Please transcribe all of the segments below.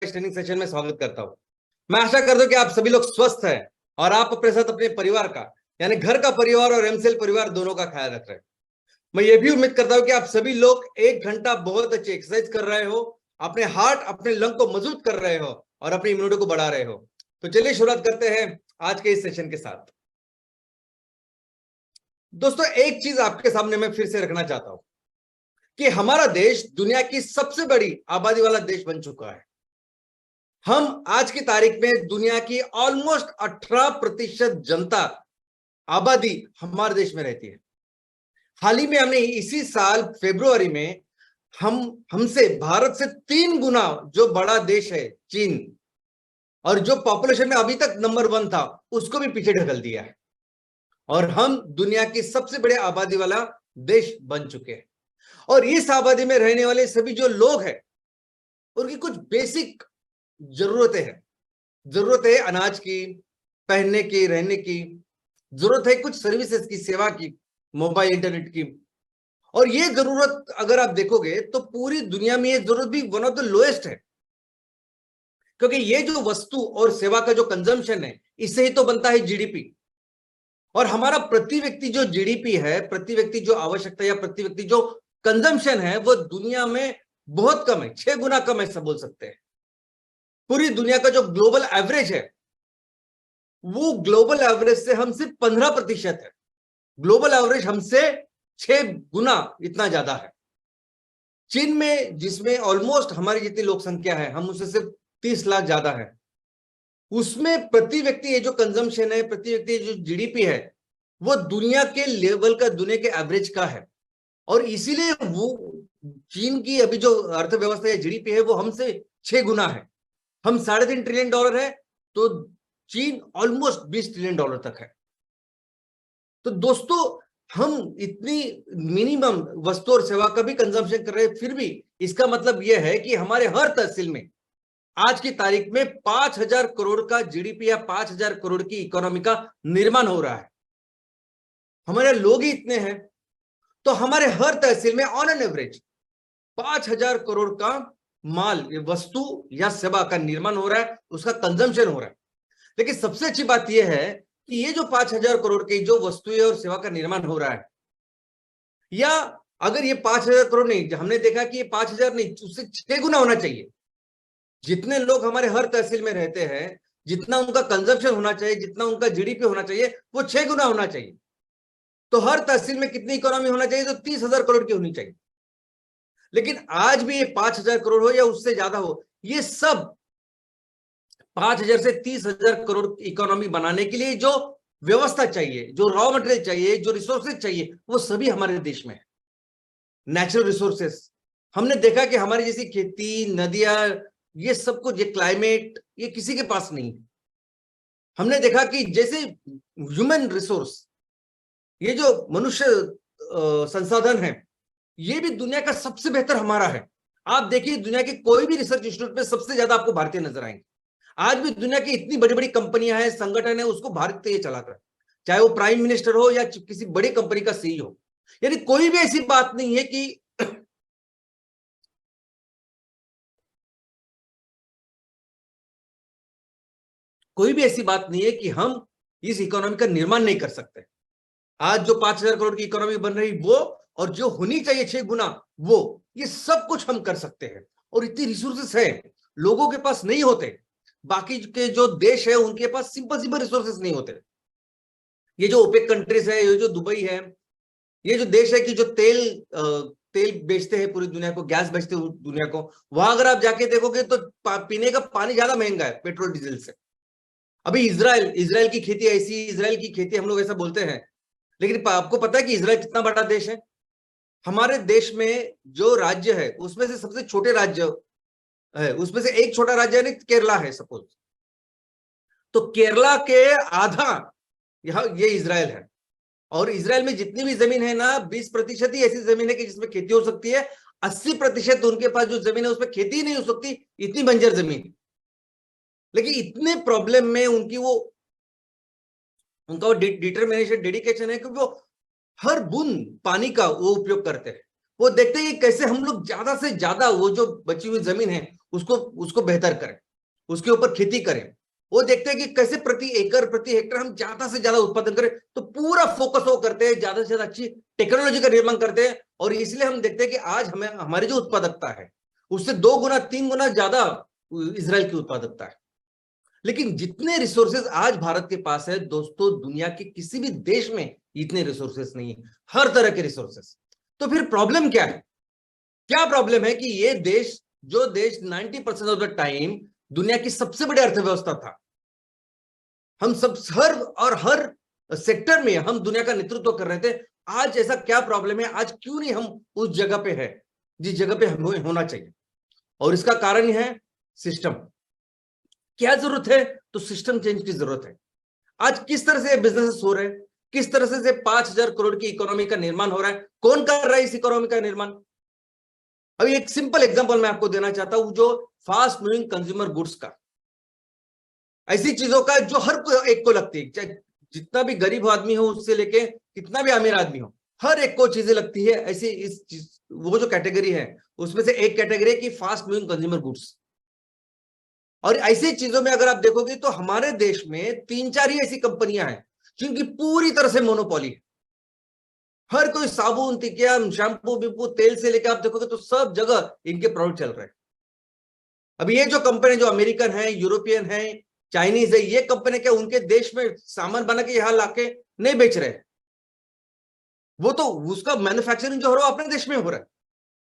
इस training session में स्वागत करता हूं। मैं आशा करता हूं कि आप सभी लोग स्वस्थ हैं और आप अपने साथ अपने परिवार का यानी घर का परिवार और एमसीएल परिवार दोनों का ख्याल रख रहे हैं। मैं ये भी उम्मीद करता हूं कि आप सभी लोग 1 घंटा बहुत अच्छी एक्सरसाइज कर रहे हो, अपने हार्ट अपने लंग को मजबूत कर रहे हो और अपनी इम्यूनिटी को बढ़ा रहे हो। तो चलिए शुरुआत करते हैं आज के इस सेशन के साथ। दोस्तों, एक चीज आपके सामने मैं फिर से रखना चाहता हूं कि हमारा देश दुनिया की सबसे बड़ी आबादी वाला देश बन चुका है। हम आज की तारीख में दुनिया की ऑलमोस्ट 18% जनता आबादी हमारे देश में रहती है। हाल ही में हमने इसी साल फरवरी में हमसे भारत से 3 गुना जो बड़ा देश है चीन, और जो पॉपुलेशन में अभी तक नंबर 1 था, उसको भी पीछे ढकल दिया है और हम दुनिया की सबसे बड़े आबादी वाला देश बन चुके हैं। और इस आबादी में रहने वाले सभी जो लोग हैं उनकी कुछ बेसिक जरूरतें हैं। जरूरत है अनाज की, पहनने की, रहने की, जरूरत है कुछ सर्विसेज की, सेवा की, मोबाइल इंटरनेट की। और ये जरूरत अगर आप देखोगे तो पूरी दुनिया में ये जरूरत भी वन ऑफ द लोएस्ट है, क्योंकि ये जो वस्तु और सेवा का जो कंजम्पशन है, इससे ही तो बनता है जीडीपी। और हमारा प्रति व्यक्ति जो जीडीपी है, प्रति व्यक्ति जो आवश्यकता या प्रति व्यक्ति जो कंजम्पशन है, वो दुनिया में बहुत कम है, 6 गुना कम है, सब बोल सकते हैं। पूरी दुनिया का जो ग्लोबल एवरेज है, वो ग्लोबल एवरेज से हम सिर्फ 15% है। ग्लोबल एवरेज हमसे 6 गुना इतना ज्यादा है। चीन में, जिसमें ऑलमोस्ट हमारी जितनी लोक संख्या है, हम उससे सिर्फ 30 लाख ज्यादा है, उसमें प्रति व्यक्ति ये जो कंजम्पशन है, प्रति व्यक्ति जो जीडीपी है, वो दुनिया के लेवल का, दुनिया के एवरेज का है। और इसीलिए वो चीन की अभी जो अर्थव्यवस्था या जीडीपी है, वो हमसे 6 गुना है। हम $3.5 ट्रिलियन है, तो चीन ऑलमोस्ट $20 ट्रिलियन तक है। तो दोस्तों, हम इतनी मिनिमम वस्तु और सेवा का भी कंजम्पशन कर रहे हैं, फिर भी इसका मतलब यह है कि हमारे हर तहसील में आज की तारीख में 5,000 करोड़ का जीडीपी या 5,000 करोड़ की इकोनॉमी का निर्माण हो रहा है। हमारे लोग ही इतने हैं, तो हमारे हर तहसील में ऑन एन एवरेज 5,000 करोड़ का माल, वस्तु या सेवा का निर्माण हो रहा है, उसका कंजम्पशन हो रहा है। लेकिन सबसे अच्छी बात यह है कि ये जो 5,000 करोड़ की जो वस्तुएं और सेवा का निर्माण हो रहा है, या अगर ये 5,000 करोड़ नहीं, हमने देखा कि ये 5,000 नहीं, उससे 6 गुना होना चाहिए। जितने लोग हमारे हर तहसील में रहते हैं, जितना उनका कंजम्पशन होना चाहिए, जितना उनका जीडीपी होना चाहिए, वो 6 गुना होना चाहिए। तो हर तहसील में कितनी इकोनॉमी होना चाहिए? तो 30,000 करोड़ की होनी चाहिए। लेकिन आज भी ये 5,000 करोड़ हो या उससे ज्यादा हो, ये सब 5,000 से 30,000 करोड़ इकोनॉमी बनाने के लिए जो व्यवस्था चाहिए, जो रॉ मटेरियल चाहिए, जो रिसोर्सेज चाहिए, वो सभी हमारे देश में है। नेचुरल रिसोर्सेज, हमने देखा कि हमारी जैसी खेती, नदियां, ये सब कुछ, ये क्लाइमेट, ये किसी के पास नहीं है। हमने देखा कि जैसे ह्यूमन रिसोर्स, ये जो मनुष्य संसाधन है, ये भी दुनिया का सबसे बेहतर हमारा है। आप देखिए, दुनिया के कोई भी रिसर्च इंस्टीट्यूट में सबसे ज्यादा आपको भारतीय नजर आएंगे। आज भी दुनिया की इतनी बड़ी बड़ी कंपनियां हैं, संगठन है, उसको भारतीय चलाता है, चाहे वो प्राइम मिनिस्टर हो या किसी बड़ी कंपनी का सीईओ। यानी कोई भी ऐसी बात नहीं है कि कोई भी ऐसी बात नहीं है कि हम इस इकोनॉमी का निर्माण नहीं कर सकते। आज जो 5,000 करोड़ की इकोनॉमी बन रही, वो, और जो होनी चाहिए 6 गुना, वो, ये सब कुछ हम कर सकते हैं। और इतनी रिसोर्सेस है, लोगों के पास नहीं होते। बाकी के जो देश है, उनके पास सिंपल रिसोर्सेस नहीं होते। ये जो ओपेक कंट्रीज है, ये जो दुबई है, ये जो देश है कि जो तेल बेचते हैं पूरी दुनिया को, गैस बेचते हैं दुनिया को, वहां अगर आप जाके देखोगे तो पीने का पानी ज्यादा महंगा है पेट्रोल डीजल से। अभी इजराइल की खेती ऐसी, इजराइल की खेती हम लोग ऐसा बोलते हैं, लेकिन आपको पता है कि इजराइल कितना बड़ा देश है? हमारे देश में जो राज्य है, उसमें से सबसे छोटे राज्य है, उसमें से एक छोटा राज्य है, केरला है सपोज, तो केरला के आधा ये इजराइल है। और इजराइल में जितनी भी जमीन है ना, 20% ही ऐसी जमीन है कि जिसमें खेती हो सकती है। 80% उनके पास जो जमीन है उसमें खेती नहीं हो सकती, इतनी बंजर जमीन। लेकिन इतने प्रॉब्लम में उनका वो डिटरमिनेशन, डेडिकेशन है कि वो हर बूंद पानी का वो उपयोग करते हैं। वो देखते हैं कि कैसे हम लोग ज्यादा से ज्यादा वो जो बची हुई जमीन है उसको उसको बेहतर करें, उसके ऊपर खेती करें। वो देखते हैं कि कैसे प्रति एकड़ प्रति हेक्टर हम ज्यादा से ज्यादा उत्पादन करें, तो पूरा फोकस वो करते हैं, ज्यादा से ज्यादा अच्छी टेक्नोलॉजी का निर्माण करते हैं। और इसलिए हम देखते हैं कि आज हमें हमारी जो उत्पादकता है उससे 2 गुना 3 गुना ज्यादा इजराइल की उत्पादकता है। लेकिन जितने रिसोर्सेज आज भारत के पास है दोस्तों, दुनिया के किसी भी देश में इतने रिसोर्सेज नहीं है, हर तरह के रिसोर्सेज। तो फिर प्रॉब्लम क्या है? क्या प्रॉब्लम है कि ये देश, जो देश 90% ऑफ द टाइम दुनिया की सबसे बड़ी अर्थव्यवस्था था, हम सब हर सेक्टर में हम दुनिया का नेतृत्व कर रहे थे, आज ऐसा क्या प्रॉब्लम है? आज क्यों नहीं हम उस जगह पे है जिस जगह पे हमें होना चाहिए? और इसका कारण है सिस्टम। क्या जरूरत है? तो सिस्टम चेंज की जरूरत है। आज किस तरह से बिजनेस हो रहे हैं, किस तरह से 5,000 करोड़ की इकोनॉमी का निर्माण हो रहा है, कौन कर रहा है इस इकोनॉमी का निर्माण? अभी एक सिंपल एग्जांपल मैं आपको देना चाहता हूं, जो फास्ट मूविंग कंज्यूमर गुड्स का, ऐसी चीजों का जो हर एक को लगती है, चाहे जितना भी गरीब आदमी हो उससे लेके कितना भी अमीर आदमी हो, हर एक को चीजें लगती है ऐसी। इस चीज वो जो कैटेगरी है उसमें से एक कैटेगरी है कि फास्ट मूविंग कंज्यूमर गुड्स। और ऐसी चीजों में अगर आप देखोगे तो हमारे देश में 3-4 ही ऐसी कंपनियां हैं जिनकी पूरी तरह से मोनोपोली है। हर कोई साबुन, टिकिया, शैम्पू, बिम्पू, तेल से लेकर आप देखोगे तो सब जगह इनके प्रोडक्ट चल रहे हैं। अभी ये जो कंपनी जो अमेरिकन है, यूरोपियन है, चाइनीज है, ये कंपनी क्या उनके देश में सामान बना के यहां लाके नहीं बेच रहे? वो तो उसका मैन्युफैक्चरिंग जो हो रहा है अपने देश में हो रहा है,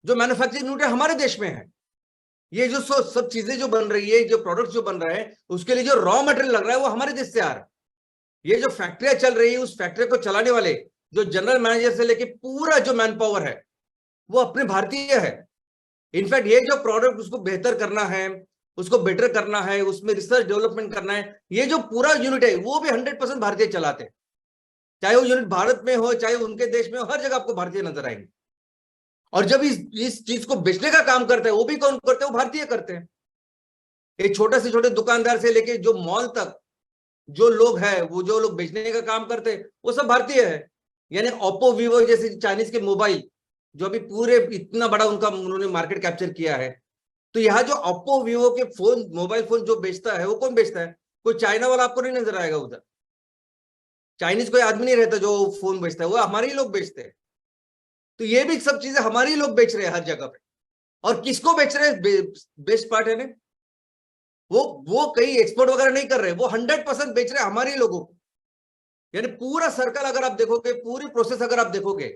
जो मैन्युफैक्चरिंग यूनिट हमारे देश में है। ये जो सब चीजें जो बन रही है, जो प्रोडक्ट जो बन रहे हैं, उसके लिए जो रॉ मटेरियल लग रहा है वो हमारे देश से आ रहा है। ये जो फैक्ट्रियां चल रही है, उस फैक्ट्री को चलाने वाले जो जनरल मैनेजर से लेके पूरा जो मैन पावर है वो अपने भारतीय है। इनफैक्ट ये जो प्रोडक्ट उसको बेहतर करना है, उसको बेटर करना है, उसमें रिसर्च डेवलपमेंट करना है, ये जो पूरा यूनिट है वो भी 100% भारतीय चलाते हैं। चाहे वो यूनिट भारत में हो, चाहे उनके देश में हो, हर जगह आपको भारतीय नजर आएंगे। और जब इस चीज को बेचने का काम करते हैं, वो भी कौन करते हैं? वो भारतीय करते हैं। एक छोटे से छोटे दुकानदार से लेके जो मॉल तक जो लोग हैं, वो जो लोग बेचने का काम करते हैं, वो सब भारतीय है। यानी ओप्पो, वीवो जैसे चाइनीज के मोबाइल जो अभी पूरे इतना बड़ा उनका उन्होंने मार्केट कैप्चर किया है, तो यहाँ जो ओप्पो, वीवो के फोन, मोबाइल फोन जो बेचता है वो कौन बेचता है? कोई चाइना वाला आपको नहीं नजर आएगा उधर। चाइनीज कोई आदमी नहीं रहता जो फोन बेचता है, वो हमारे ही लोग बेचते हैं। तो ये भी सब चीजें हमारे ही लोग बेच रहे हैं हर जगह पे। और किसको बेच रहे हैं? बेस्ट पार्ट है ना, वो कहीं एक्सपोर्ट वगैरह नहीं कर रहे, वो 100% बेच रहे हैं हमारे ही लोगों को। यानी पूरा सर्कल अगर आप देखोगे, पूरी प्रोसेस अगर आप देखोगे,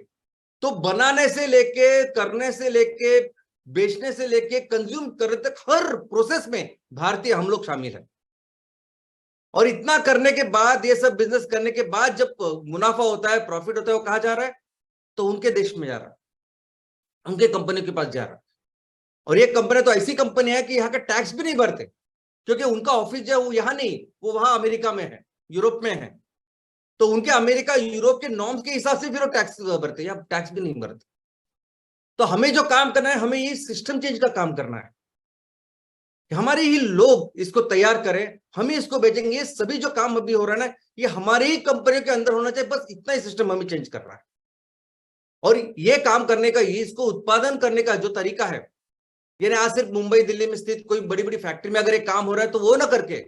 तो बनाने से लेके, करने से लेके, बेचने से लेके, कंज्यूम करने तक हर प्रोसेस में भारतीय हम लोग शामिल हैं। और इतना करने के बाद, ये सब बिजनेस करने के बाद जब मुनाफा होता है, प्रॉफिट होता है, वो कहाँ जा रहा है? तो उनके देश में जा रहा है, उनके कंपनी के पास जा रहा है। और ये कंपनी तो ऐसी कंपनी है कि यहाँ का टैक्स भी नहीं भरते, क्योंकि उनका ऑफिस जो है वो यहाँ नहीं, वो वहां अमेरिका में है, यूरोप में है। तो उनके अमेरिका, यूरोप के नॉर्म्स के हिसाब से फिर वो टैक्स भरते, या टैक्स भी नहीं भरते। तो हमें जो काम करना है, हमें ये सिस्टम चेंज का काम करना है। हमारे ही लोग इसको तैयार करें, हम ही इसको बेचेंगे। ये सभी जो काम अभी हो रहा है ना, ये हमारी ही कंपनी के अंदर होना चाहिए, बस इतना ही सिस्टम हमें चेंज करना है। और ये काम करने का, इसको उत्पादन करने का जो तरीका है, यानी आज सिर्फ मुंबई, दिल्ली में स्थित कोई बड़ी बड़ी फैक्ट्री में अगर एक काम हो रहा है, तो वो ना करके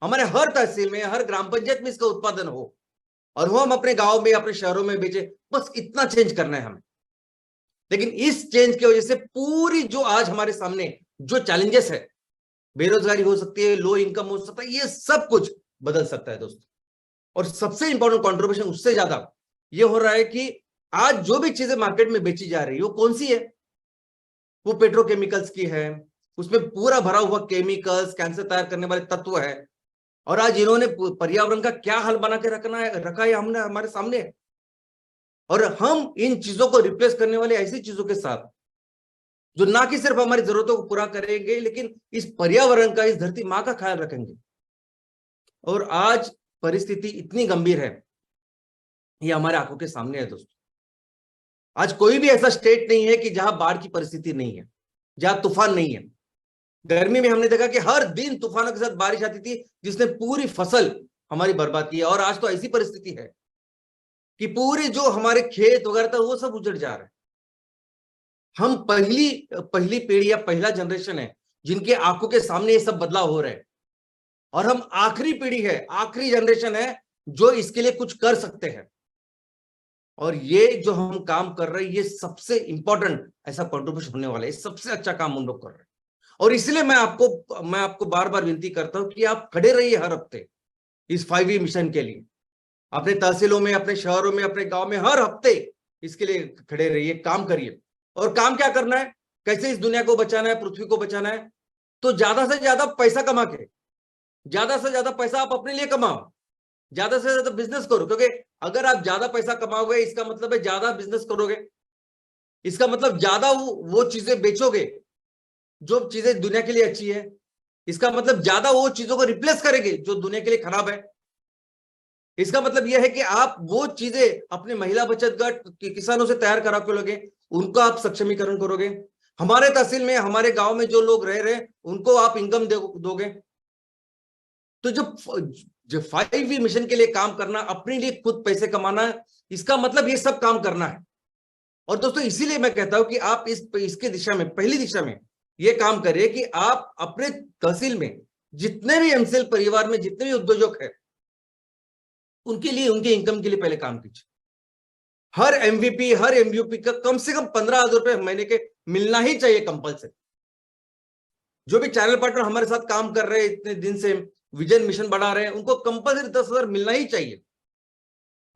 हमारे हर तहसील में, हर ग्राम पंचायत में इसका उत्पादन हो, और वो हम अपने गांव में, अपने शहरों में बेचे। बस इतना चेंज करना है हमें। लेकिन इस चेंज की वजह से पूरी जो आज हमारे सामने जो चैलेंजेस है, बेरोजगारी हो सकती है, लो इनकम हो सकता है, ये सब कुछ बदल सकता है दोस्तों। और सबसे इंपॉर्टेंट कंट्रीब्यूशन उससे ज्यादा ये हो रहा है कि आज जो भी चीजें मार्केट में बेची जा रही है वो कौन सी है? वो पेट्रोकेमिकल्स की है, उसमें पूरा भरा हुआ केमिकल्स, कैंसर तैयार करने वाले तत्व है। और आज इन्होंने पर्यावरण का क्या हाल बना के रखा है हमने हमारे सामने। और हम इन चीजों को रिप्लेस करने वाले ऐसी चीजों के साथ जो ना कि सिर्फ हमारी जरूरतों को पूरा करेंगे, लेकिन इस पर्यावरण का, इस धरती माँ का ख्याल रखेंगे। और आज परिस्थिति इतनी गंभीर है, ये हमारे आंखों के सामने है दोस्तों। आज कोई भी ऐसा स्टेट नहीं है कि जहां बाढ़ की परिस्थिति नहीं है, जहां तूफान नहीं है। गर्मी में हमने देखा कि हर दिन तूफानों के साथ बारिश आती थी, जिसने पूरी फसल हमारी बर्बाद की है। और आज तो ऐसी परिस्थिति है कि पूरे जो हमारे खेत वगैरह था वो सब उजड़ जा रहे हैं। हम पहली पीढ़ी या पहला जनरेशन है जिनके आंखों के सामने ये सब बदलाव हो रहे हैं, और हम आखिरी पीढ़ी है, आखिरी जनरेशन है जो इसके लिए कुछ कर सकते हैं। और ये जो हम काम कर रहे हैं, ये सबसे इंपॉर्टेंट ऐसा कंट्रीब्यूशन होने वाला है, सबसे अच्छा काम हम लोग कर रहे हैं। और इसलिए मैं आपको बार बार विनती करता हूं कि आप खड़े रहिए हर हफ्ते इस 5E मिशन के लिए, अपने तहसीलों में, अपने शहरों में, अपने गांव में हर हफ्ते इसके लिए खड़े रहिए, काम करिए। और काम क्या करना है, कैसे इस दुनिया को बचाना है, पृथ्वी को बचाना है। तो ज्यादा से ज्यादा पैसा कमा के, ज्यादा से ज्यादा पैसा आप अपने लिए कमाओ, ज्यादा से ज्यादा बिजनेस करो, क्योंकि अगर आप ज्यादा पैसा कमाओगे इसका मतलब है ज्यादा बिजनेस करोगे, इसका मतलब ज्यादा वो चीजें बेचोगे जो चीजें दुनिया के लिए अच्छी है, इसका मतलब ज्यादा वो चीजों को रिप्लेस करेंगे जो दुनिया के लिए खराब है। इसका मतलब यह है कि आप वो चीजें अपने महिला बचत गट किसानों से तैयार करा के लोगे, उनको आप सक्षमीकरण करोगे। हमारे तहसील में, हमारे गांव में जो लोग रह रहे हैं उनको आप इनकम दोगे। तो जो 5E मिशन के लिए काम करना, अपने लिए खुद पैसे कमाना, इसका मतलब ये सब काम करना है। और दोस्तों इसीलिए मैं कहता हूं कि आप इसके दिशा में, पहली दिशा में ये काम करिए कि आप अपने तहसील में जितने भी एमसीएल परिवार में जितने भी उद्योजक है, उनके लिए, उनके इनकम के लिए पहले काम कीजिए। हर एमवीपी, हर एमयूपी का कम से कम 15,000 रुपए महीने के मिलना ही चाहिए कंपल्सरी। जो भी चैनल पार्टनर हमारे साथ काम कर रहे हैं, इतने दिन से विजन मिशन बढ़ा रहे हैं, उनको कंपल्सरी 10,000 मिलना ही चाहिए।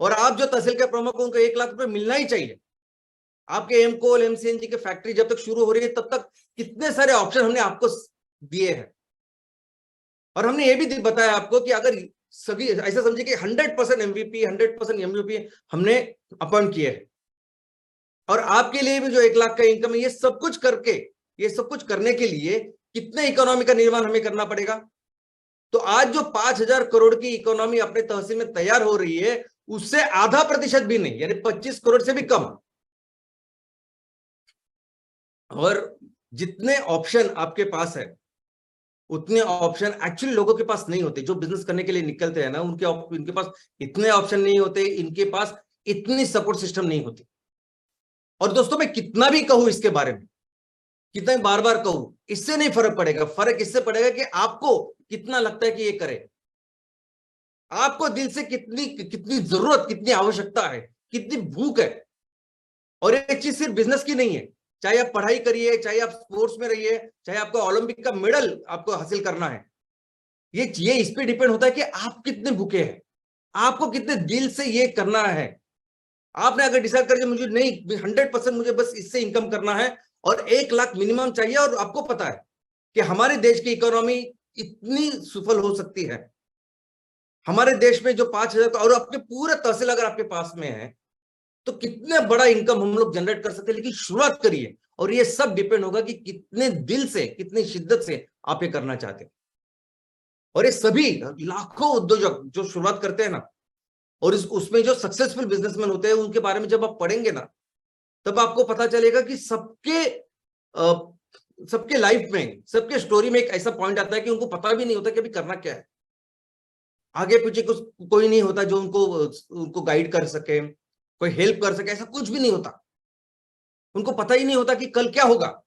और आप जो तहसील के प्रमुख हो, उनको 1 लाख रुपए मिलना ही चाहिए। आपके एमकोल, एमसीएनजी की फैक्ट्री जब तक शुरू हो रही है, तब तक कितने सारे ऑप्शन हमने आपको दिए हैं। और हमने ये भी बताया आपको कि अगर सभी ऐसा समझिए कि 100% एमवीपी, 100% एमयूपी हमने अपॉइंट किए हैं, और आपके लिए भी जो 1 लाख का इनकम है, ये सब कुछ करके, ये सब कुछ करने के लिए कितने इकोनॉमी का निर्माण हमें करना पड़ेगा। तो आज जो 5,000 करोड़ की इकोनॉमी अपने तहसील में तैयार हो रही है, उससे आधा प्रतिशत भी नहीं, यानी 25 करोड़ से भी कम। और जितने ऑप्शन आपके पास है, उतने ऑप्शन एक्चुअली लोगों के पास नहीं होते। जो बिजनेस करने के लिए निकलते हैं ना, उनके पास इतने ऑप्शन नहीं होते, इनके पास इतनी सपोर्ट सिस्टम नहीं होती। और दोस्तों मैं कितना भी कहूं इसके बारे में, कितना बार बार कहूं, इससे नहीं फर्क पड़ेगा। फर्क इससे पड़ेगा कि आपको कितना लगता है कि ये करे, आपको दिल से कितनी कितनी जरूरत, कितनी आवश्यकता है, कितनी भूख है। और ये चीज सिर्फ बिजनेस की नहीं है, चाहे आप पढ़ाई करिए, चाहे आप स्पोर्ट्स में रहिए, चाहे आपको ओलंपिक का मेडल आपको हासिल करना है, ये इस पे डिपेंड होता है कि आप कितने भूखे हैं, आपको कितने दिल से ये करना है। आपने अगर डिसाइड कर दिया मुझे नहीं, 100% मुझे बस इससे इनकम करना है और 1 लाख मिनिमम चाहिए, और आपको पता है कि हमारे देश की इकोनॉमी इतनी सफल हो सकती है, हमारे देश में जो 5,000 और अपने पूरे तहसील अगर आपके पास में है, तो कितने बड़ा इनकम हम लोग जनरेट कर सकते हैं। लेकिन शुरुआत करिए, और ये सब डिपेंड होगा कि कितने दिल से, कितनी शिद्दत से आप ये करना चाहते हैं। और ये सभी लाखों उद्योजक जो शुरुआत करते हैं ना, और उसमें जो सक्सेसफुल बिजनेसमैन होते हैं, उनके बारे में जब आप पढ़ेंगे ना, तब आपको पता चलेगा कि सबके लाइफ में, सबके स्टोरी में एक ऐसा पॉइंट आता है कि उनको पता भी नहीं होता कि अभी करना क्या है। आगे पीछे कुछ कोई नहीं होता जो उनको गाइड कर सके, कोई हेल्प कर सके, ऐसा कुछ भी नहीं होता। उनको पता ही नहीं होता कि कल क्या होगा,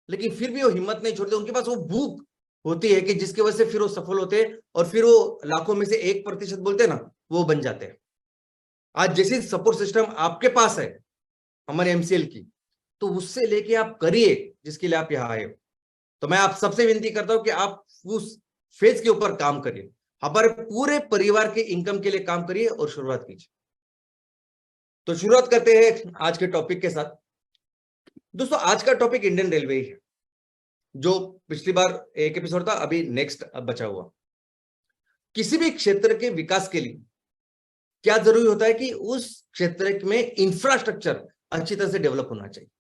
लेकिन फिर भी वो हिम्मत नहीं छोड़ते। उनके पास वो भूख होती है कि जिसकी वजह से फिर वो सफल होते हैं, और फिर वो लाखों में से 1% बोलते हैं ना, वो बन जाते हैं। आज जैसी सपोर्ट सिस्टम आपके पास है हमारे एमसीएल की, तो उससे लेके आप करिए जिसके लिए आप यहाँ आए हो। तो मैं आप सबसे विनती करता हूं कि आप उस फेज के ऊपर काम करिए, हमारे पूरे परिवार के इनकम के लिए काम करिए और शुरुआत कीजिए। तो शुरुआत करते हैं आज के टॉपिक के साथ। दोस्तों आज का टॉपिक इंडियन रेलवे ही है, जो पिछली बार एक एपिसोड था, अभी नेक्स्ट बचा हुआ। किसी भी क्षेत्र के विकास के लिए क्या जरूरी होता है कि उस क्षेत्र में इंफ्रास्ट्रक्चर अच्छी तरह से डेवलप होना चाहिए।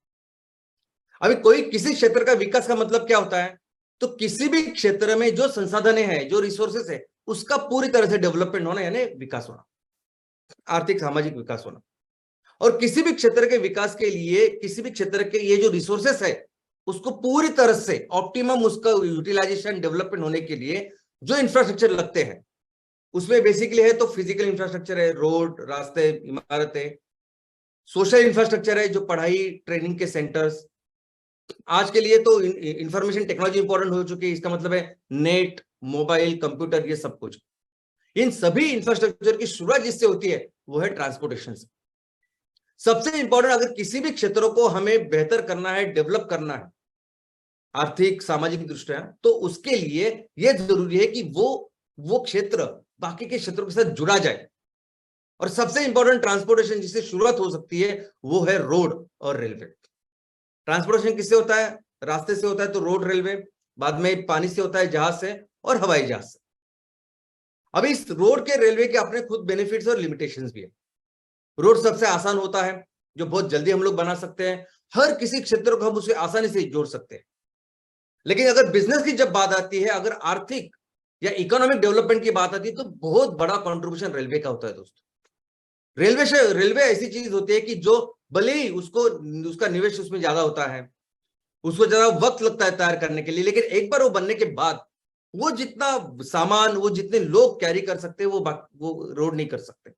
अभी कोई किसी क्षेत्र का विकास का मतलब क्या होता है, तो किसी भी क्षेत्र में जो संसाधन है, जो रिसोर्सेस है, उसका पूरी तरह से डेवलपमेंट होना, यानी विकास होना, आर्थिक सामाजिक विकास होना। और किसी भी क्षेत्र के विकास के लिए, किसी भी क्षेत्र के ये जो रिसोर्सेस है, उसको पूरी तरह से ऑप्टिमम उसका यूटिलाइजेशन, डेवलपमेंट होने के लिए जो इंफ्रास्ट्रक्चर लगते हैं, उसमें बेसिकली है तो फिजिकल इंफ्रास्ट्रक्चर है, रोड, रास्ते, इमारतें। सोशल इंफ्रास्ट्रक्चर है, जो पढ़ाई, ट्रेनिंग के सेंटर्स, आज के लिए तो इंफॉर्मेशन टेक्नोलॉजी इंपॉर्टेंट हो चुकी है। इसका मतलब है नेट, मोबाइल, कंप्यूटर, ये सब कुछ। इन सभी इंफ्रास्ट्रक्चर की शुरुआत जिससे होती है वो है ट्रांसपोर्टेशन से। सबसे इंपॉर्टेंट, अगर किसी भी क्षेत्रों को हमें बेहतर करना है, डेवलप करना है आर्थिक सामाजिक दृष्टिया, तो उसके लिए यह जरूरी है कि वो क्षेत्र बाकी के क्षेत्रों के साथ जुड़ा जाए। और सबसे इंपॉर्टेंट ट्रांसपोर्टेशन जिससे शुरुआत हो सकती है वो है रोड और रेलवे। ट्रांसपोर्टेशन किससे होता है? रास्ते से होता है तो रोड, रेलवे। बाद में पानी से होता है, जहाज से, और हवाई जहाज से। अब इस रोड के, रेलवे के अपने खुद बेनिफिट्स और लिमिटेशंस भी है। रोड सबसे आसान होता है, जो बहुत जल्दी हम लोग बना सकते हैं। हर किसी क्षेत्र को हम उसे आसानी से जोड़ सकते हैं। लेकिन अगर बिजनेस की जब बात आती है, अगर आर्थिक या इकोनॉमिक डेवलपमेंट की बात आती है, तो बहुत बड़ा कंट्रीब्यूशन रेलवे का होता है दोस्तों। रेलवे ऐसी चीज होती है कि जो भले ही उसका निवेश उसमें ज्यादा होता है, उसको ज्यादा वक्त लगता है तैयार करने के लिए, लेकिन एक बार वो बनने के बाद वो जितना सामान, वो जितने लोग कैरी कर सकते हैं, वो रोड नहीं कर सकते।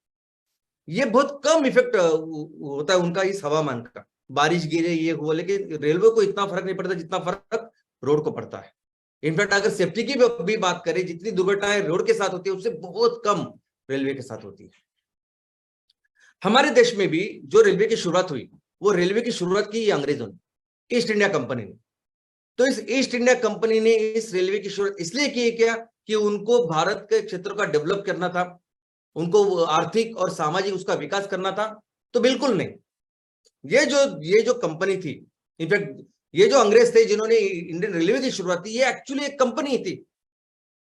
ये बहुत कम इफेक्ट होता है उनका इस हवामान का, बारिश गिरे ये हुआ, लेकिन रेलवे को इतना फर्क नहीं पड़ता जितना फर्क रोड को पड़ता है। इनफैक्ट अगर सेफ्टी की भी बात करें, जितनी दुर्घटनाएं रोड के साथ होती है उससे बहुत कम रेलवे के साथ होती है। हमारे देश में भी जो रेलवे की शुरुआत हुई, वो रेलवे की शुरुआत की अंग्रेजों ने, ईस्ट इंडिया कंपनी ने। तो इस ईस्ट इंडिया कंपनी ने इस रेलवे की शुरुआत इसलिए की क्या कि उनको भारत के क्षेत्र का डेवलप करना था, उनको आर्थिक और सामाजिक उसका विकास करना था? तो बिल्कुल नहीं। ये जो कंपनी थी, इनफैक्ट ये जो अंग्रेज थे जिन्होंने इंडियन रेलवे की शुरुआत की, ये एक्चुअली एक कंपनी थी,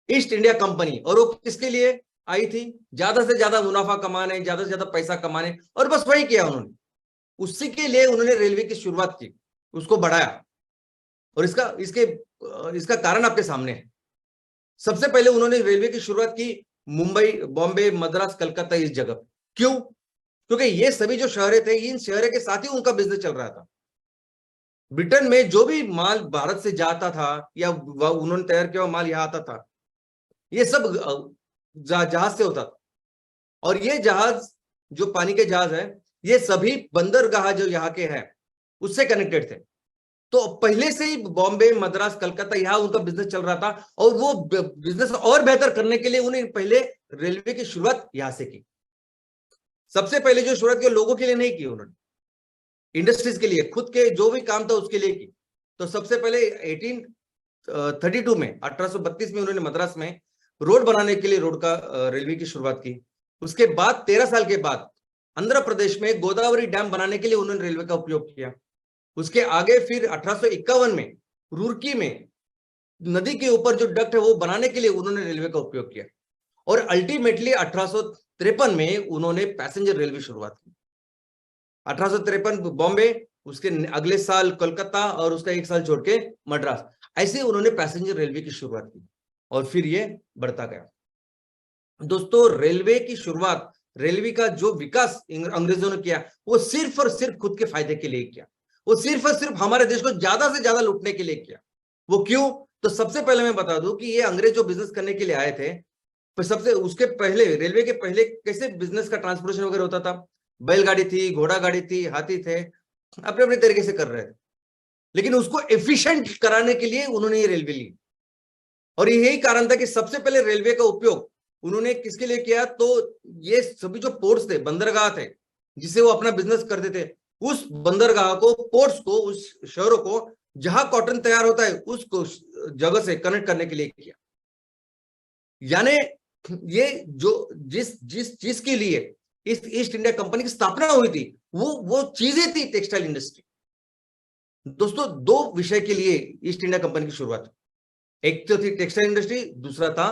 ईस्ट इंडिया कंपनी। और वो किसके लिए आई थी? ज्यादा से ज्यादा मुनाफा कमाने, ज्यादा से ज्यादा पैसा कमाने, और बस वही किया उन्होंने। उसी के लिए उन्होंने रेलवे की शुरुआत की, उसको बढ़ाया। और इसका कारण आपके सामने है। सबसे पहले उन्होंने रेलवे की शुरुआत की मुंबई, बॉम्बे, मद्रास, कलकत्ता, इस जगह। क्यों? क्योंकि ये सभी जो शहरें थे, इन शहरों के साथ ही उनका बिजनेस चल रहा था। ब्रिटेन में जो भी माल भारत से जाता था या उन्होंने तैयार किया हुआ माल यहाँ आता था, ये सब जहाज से होता था। और ये जहाज, जो पानी के जहाज है, ये सभी बंदरगाह जो यहाँ के हैं उससे कनेक्टेड थे। तो पहले से ही बॉम्बे, मद्रास, कलकत्ता, यहाँ उनका बिजनेस चल रहा था। और वो बिजनेस और बेहतर करने के लिए उन्हें पहले रेलवे की शुरुआत यहां से की। सबसे पहले जो शुरुआत की लोगों के लिए नहीं की उन्होंने, इंडस्ट्रीज के लिए, खुद के जो भी काम था उसके लिए की। तो सबसे पहले 1832 में, 1832 में उन्होंने मद्रास में रोड बनाने के लिए रोड का रेलवे की शुरुआत की। उसके बाद 13 साल के बाद आंध्र प्रदेश में गोदावरी डैम बनाने के लिए उन्होंने रेलवे का उपयोग किया। उसके आगे फिर 1851 में रुड़की में नदी के ऊपर जो डक्ट है वो बनाने के लिए उन्होंने रेलवे का उपयोग किया। और अल्टीमेटली 1853 में उन्होंने पैसेंजर रेलवे शुरुआत की। 1853 बॉम्बे, उसके अगले साल कोलकाता, और उसका एक साल छोड़ के मद्रास। ऐसे उन्होंने पैसेंजर रेलवे की शुरुआत की और फिर ये बढ़ता गया। दोस्तों, रेलवे की शुरुआत, रेलवे का जो विकास अंग्रेजों ने किया, वो सिर्फ और सिर्फ खुद के फायदे के लिए किया। वो सिर्फ और सिर्फ हमारे देश को ज्यादा से ज्यादा लूटने के लिए किया। वो क्यों? तो सबसे पहले मैं बता दूं कि ये अंग्रेज जो बिजनेस करने के लिए आए थे, तो सबसे उसके पहले, रेलवे के पहले कैसे बिजनेस का ट्रांसपोर्टेशन वगैरह होता था? बैलगाड़ी थी, घोड़ा गाड़ी थी, हाथी थे, अपने अपने तरीके से कर रहे थे। लेकिन उसको एफिशिएंट कराने के लिए उन्होंने ये रेलवे ली। और यही कारण था कि सबसे पहले रेलवे का उपयोग उन्होंने किसके लिए किया? तो ये सभी जो पोर्ट्स थे, बंदरगाह थे, जिसे वो अपना बिजनेस करते थे, उस बंदरगाह को, पोर्ट्स को, उस शहरों को जहां कॉटन तैयार होता है उसको जगह से कनेक्ट करने के लिए किया। यानी ये जो जिस चीज के लिए इस ईस्ट इंडिया कंपनी की स्थापना हुई थी, वो चीजें थी टेक्सटाइल इंडस्ट्री। दोस्तों, दो विषय के लिए ईस्ट इंडिया कंपनी की शुरुआत, एक तो थी टेक्सटाइल इंडस्ट्री, दूसरा था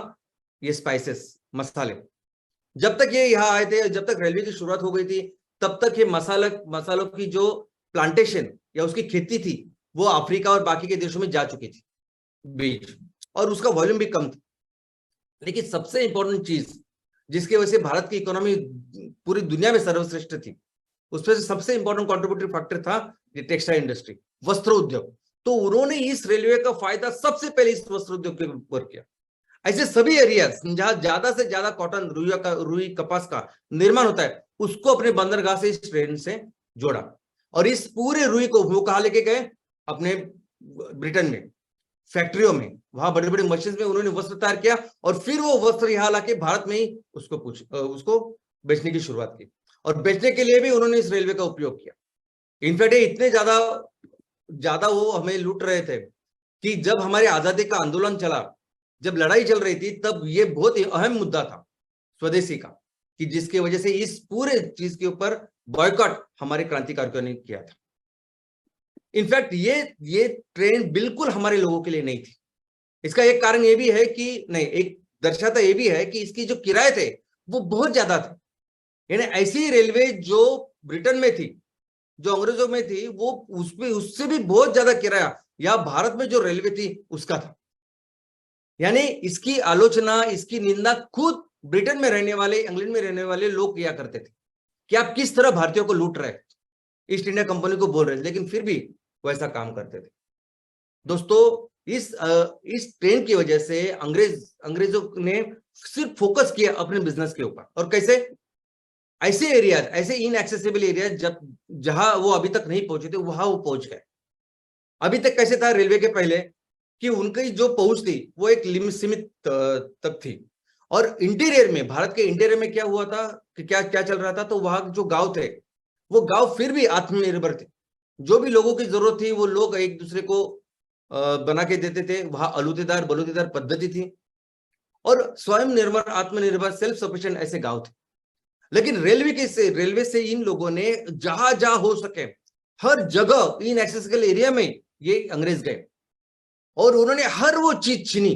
ये स्पाइसेस, मसाले। जब तक ये यहाँ आए थे, जब तक रेलवे की शुरुआत हो गई थी, तब तक ये मसालों की जो प्लांटेशन या उसकी खेती थी, वो अफ्रीका और बाकी के देशों में जा चुकी थी बीज, और उसका वॉल्यूम भी कम था। लेकिन सबसे इंपॉर्टेंट चीज जिसकी वजह से भारत की इकोनॉमी पूरी दुनिया में सर्वश्रेष्ठ थी, उसमें से सबसे इंपॉर्टेंट कॉन्ट्रीब्यूटिव फैक्टर था ये टेक्सटाइल इंडस्ट्री, वस्त्र उद्योग। तो उन्होंने इस रेलवे का फायदा सबसे पहले इस वस्त्र उद्योग के ऊपर किया। ऐसे सभी एरियाज जहां ज्यादा से ज्यादा कॉटन, रुई, कपास का निर्माण होता है, उसको अपने बंदरगाह से, इस ट्रेन से जोड़ा। और इस पूरे रुई को वो कहा लेके गए? अपने ब्रिटेन में फैक्ट्रियों में, वहां बड़े बड़े मशीन में उन्होंने वस्त्र तैयार किया और फिर वो वस्त्र यहाँ लाके भारत में ही उसको बेचने की शुरुआत की। और बेचने के लिए भी उन्होंने इस रेलवे का उपयोग किया। इनफैक्ट ये इतने ज्यादा वो हमें लूट रहे थे कि जब हमारे आजादी का आंदोलन चला, जब लड़ाई चल रही थी, तब ये बहुत ही अहम मुद्दा था स्वदेशी का, कि जिसकी वजह से इस पूरे चीज के ऊपर बॉयकॉट हमारे क्रांतिकारियों ने किया था। इनफैक्ट ये ट्रेन बिल्कुल हमारे लोगों के लिए नहीं थी। इसका एक कारण ये भी है कि नहीं, एक दर्शाता ये भी है कि इसकी जो किराए थे वो बहुत ज्यादा थे। यानी ऐसी रेलवे जो ब्रिटेन में थी, जो अंग्रेजों में थी, वो उससे भी बहुत ज्यादा किराया या भारत में जो रेलवे थी उसका था। यानी इसकी आलोचना, इसकी निंदा खुद ब्रिटेन में रहने वाले, इंग्लैंड में रहने वाले लोग किया करते थे कि आप किस तरह भारतीयों को लूट रहे, ईस्ट इंडिया कंपनी को बोल रहे थे, लेकिन फिर भी वो ऐसा काम करते थे। दोस्तों, इस ट्रेन की वजह से अंग्रेजों ने सिर्फ फोकस किया अपने बिजनेस के ऊपर। और कैसे? ऐसे एरिया, ऐसे इनएक्सेसिबल एरिया जहां वो अभी तक नहीं पहुंचे थे, वहां वो पहुंच गए। अभी तक कैसे था रेलवे के पहले कि उनकी जो पहुंच थी वो एक लिमिट सीमित तक थी। और इंटीरियर में, भारत के इंटीरियर में क्या हुआ था कि क्या क्या चल रहा था, तो वहां जो गांव थे, वो गांव फिर भी आत्मनिर्भर थे। जो भी लोगों की जरूरत थी वो लोग एक दूसरे को बना के देते थे। वहां अलूतेदार बलूतेदार पद्धति थी और स्वयं निर्भर, आत्मनिर्भर, सेल्फ सफिशिएंट ऐसे गांव थे। लेकिन रेलवे से इन लोगों ने जहां जहां हो सके हर जगह इन एक्सेसिबल एरिया में ये अंग्रेज गए और उन्होंने हर वो चीज छीनी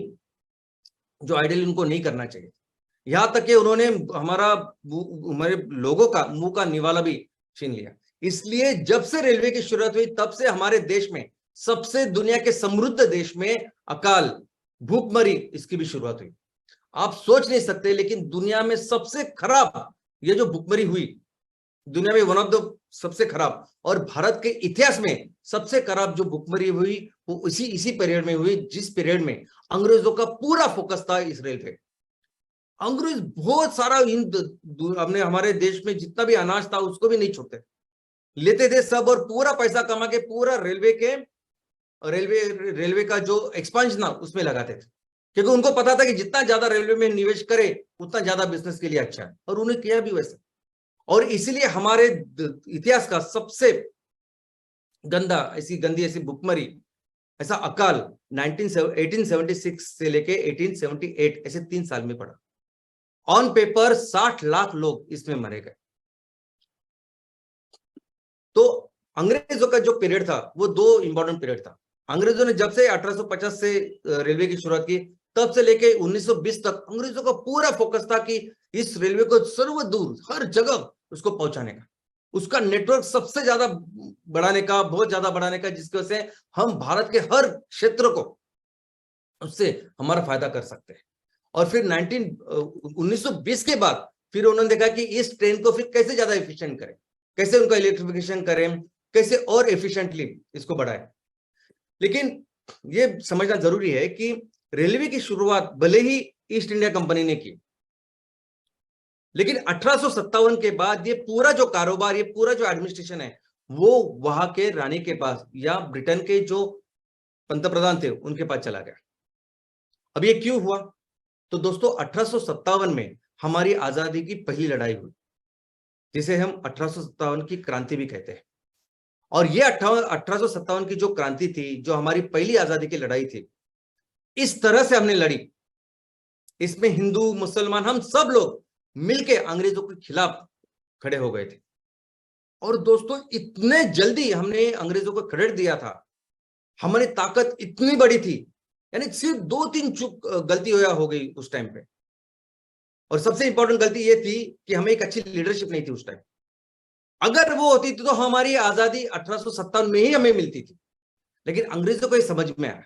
जो आइडियल उनको नहीं करना चाहिए। यहां तक कि उन्होंने हमारे लोगों का मुंह का निवाला भी छीन लिया। इसलिए जब से रेलवे की शुरुआत हुई, तब से हमारे देश में, सबसे दुनिया के समृद्ध देश में, अकाल, भूखमरी, इसकी भी शुरुआत हुई। आप सोच नहीं सकते, लेकिन दुनिया में सबसे खराब ये जो भूखमरी हुई, दुनिया में वन ऑफ द सबसे खराब, और भारत के इतिहास में सबसे खराब जो भूखमरी हुई वो इसी पीरियड में हुई, जिस पीरियड में अंग्रेजों का पूरा फोकस था इस रेलवे। अंग्रेज बहुत सारा हमने हमारे देश में जितना भी अनाज था उसको भी नहीं छोड़ते, लेते थे सब और पूरा पैसा कमा के पूरा रेलवे का जो एक्सपांशन था उसमें लगाते थे, क्योंकि उनको पता था कि जितना ज्यादा रेलवे में निवेश करे उतना ज्यादा बिजनेस के लिए अच्छा है। और उन्हें किया भी वैसे। और इसीलिए हमारे इतिहास का सबसे गंदी ऐसी भुखमरी, ऐसा अकाल 1876 से लेके 1878 ऐसे 3 साल में पड़ा। ऑन पेपर 60 लाख लोग इसमें मरे गए। तो अंग्रेजों का जो पीरियड था वो 2 इंपॉर्टेंट पीरियड था। अंग्रेजों ने जब से 1850 से रेलवे की शुरुआत की, तब से लेके 1920 तक अंग्रेजों का पूरा फोकस था कि इस रेलवे को सर्वदूर हर जगह उसको पहुंचाने का, उसका नेटवर्क सबसे ज्यादा बढ़ाने का, बहुत ज्यादा बढ़ाने का, जिसकी वजह से हम भारत के हर क्षेत्र को उससे हमारा फायदा कर सकते हैं। और फिर 1920 के बाद फिर उन्होंने देखा कि इस ट्रेन को फिर कैसे ज्यादा एफिशिएंट करें, कैसे उनका इलेक्ट्रिफिकेशन करें, कैसे और एफिशिएंटली इसको बढ़ाएं। लेकिन ये समझना जरूरी है कि रेलवे की शुरुआत भले ही ईस्ट इंडिया कंपनी ने की, लेकिन 1857 के बाद ये पूरा जो कारोबार, ये पूरा जो एडमिनिस्ट्रेशन है, वो वहां के रानी के पास या ब्रिटेन के जो पंतप्रधान थे उनके पास चला गया। अब ये क्यों हुआ? तो दोस्तों, 1857 में हमारी आजादी की पहली लड़ाई हुई, जिसे हम 1857 की क्रांति भी कहते हैं। और ये 1857 की जो क्रांति थी, जो हमारी पहली आजादी की लड़ाई थी, इस तरह से हमने लड़ी, इसमें हिंदू, मुसलमान, हम सब लोग मिलके अंग्रेजों के खिलाफ खड़े हो गए थे। और दोस्तों, इतने जल्दी हमने अंग्रेजों को क्रेडिट दिया था, हमारी ताकत इतनी बड़ी थी, यानी सिर्फ 2-3 चूक गलती हो गई उस टाइम पे। और सबसे इंपॉर्टेंट गलती ये थी कि हमें एक अच्छी लीडरशिप नहीं थी उस टाइम। अगर वो होती तो हमारी आजादी 1857 में ही हमें मिलती थी। लेकिन अंग्रेजों को ये समझ में आया,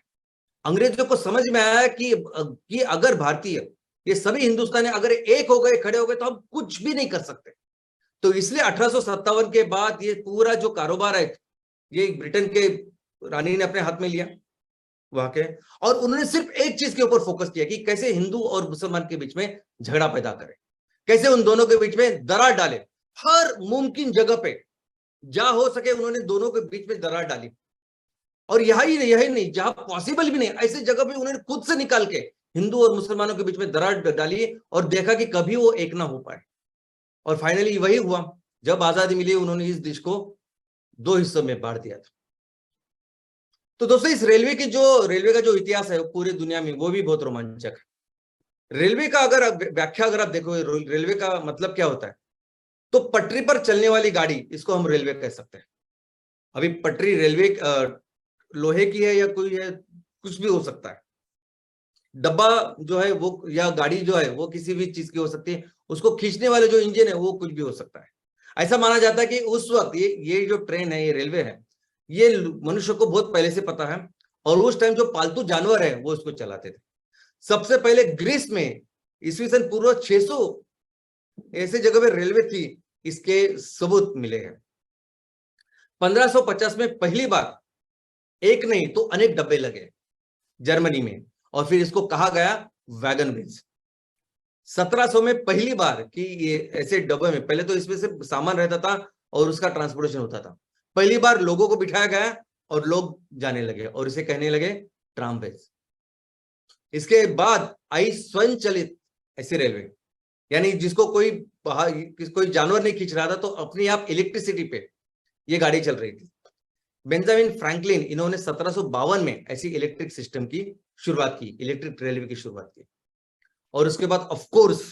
अंग्रेजों को समझ में आया कि अगर भारतीय, ये सभी हिंदुस्तानी अगर एक हो गए, खड़े हो गए, तो हम कुछ भी नहीं कर सकते। तो इसलिए 1857 के बाद ये पूरा जो कारोबार है, ये ब्रिटेन के रानी ने अपने हाथ में लिया वहां के, और उन्होंने सिर्फ एक चीज के ऊपर फोकस किया कि कैसे हिंदू और मुसलमान के बीच में झगड़ा पैदा करें, कैसे उन दोनों के बीच में दरार डाले। हर मुमकिन जगह पे जहां हो सके उन्होंने दोनों के बीच में दरार डाली। और यही नहीं, जहां पॉसिबल भी नहीं, ऐसे जगह पे उन्होंने खुद से निकाल के हिंदू और मुसलमानों के बीच में दरार डाली और देखा कि कभी वो एक ना हो पाए। और फाइनली वही हुआ, जब आजादी मिली उन्होंने इस देश को दो हिस्सों में बांट दिया था। तो दोस्तों, इस रेलवे का जो इतिहास है पूरी दुनिया में वो भी बहुत रोमांचक है। रेलवे का अगर व्याख्या अगर आप देखो, रेलवे का मतलब क्या होता है, तो पटरी पर चलने वाली गाड़ी, इसको हम रेलवे कह सकते हैं। अभी पटरी रेलवे लोहे की है या कोई है, कुछ भी हो सकता है। डब्बा जो है वो, या गाड़ी जो है वो किसी भी चीज की हो सकती है। उसको खींचने वाले जो इंजन है वो कुछ भी हो सकता है। ऐसा माना जाता है कि उस वक्त ये जो ट्रेन है, ये रेलवे है, ये मनुष्य को बहुत पहले से पता है। और उस टाइम जो पालतू जानवर है वो इसको चलाते थे। सबसे पहले ग्रीस में ईस्वी सन पूर्व 600 ऐसे जगह पे रेलवे थी, इसके सबूत मिले हैं। 1550 में पहली बार एक नहीं तो अनेक डब्बे लगे जर्मनी में, और फिर इसको कहा गया वैगन वेज। 1700 में पहली बार कि ये ऐसे डब्बे में, पहले तो इसमें से सामान रहता था और उसका ट्रांसपोर्टेशन होता था, पहली बार लोगों को बिठाया गया और लोग जाने लगे और इसे कहने लगे ट्रामवेज। इसके बाद आई स्वयं चलित ऐसी रेलवे, यानी जिसको कोई जानवर नहीं खींच रहा था, तो अपनी आप इलेक्ट्रिसिटी पे ये गाड़ी चल रही थी। बेंजामिन फ्रैंकलिन, इन्होंने 1752 में ऐसी इलेक्ट्रिक सिस्टम की शुरुआत की, इलेक्ट्रिक रेलवे की शुरुआत की। और उसके बाद ऑफ कोर्स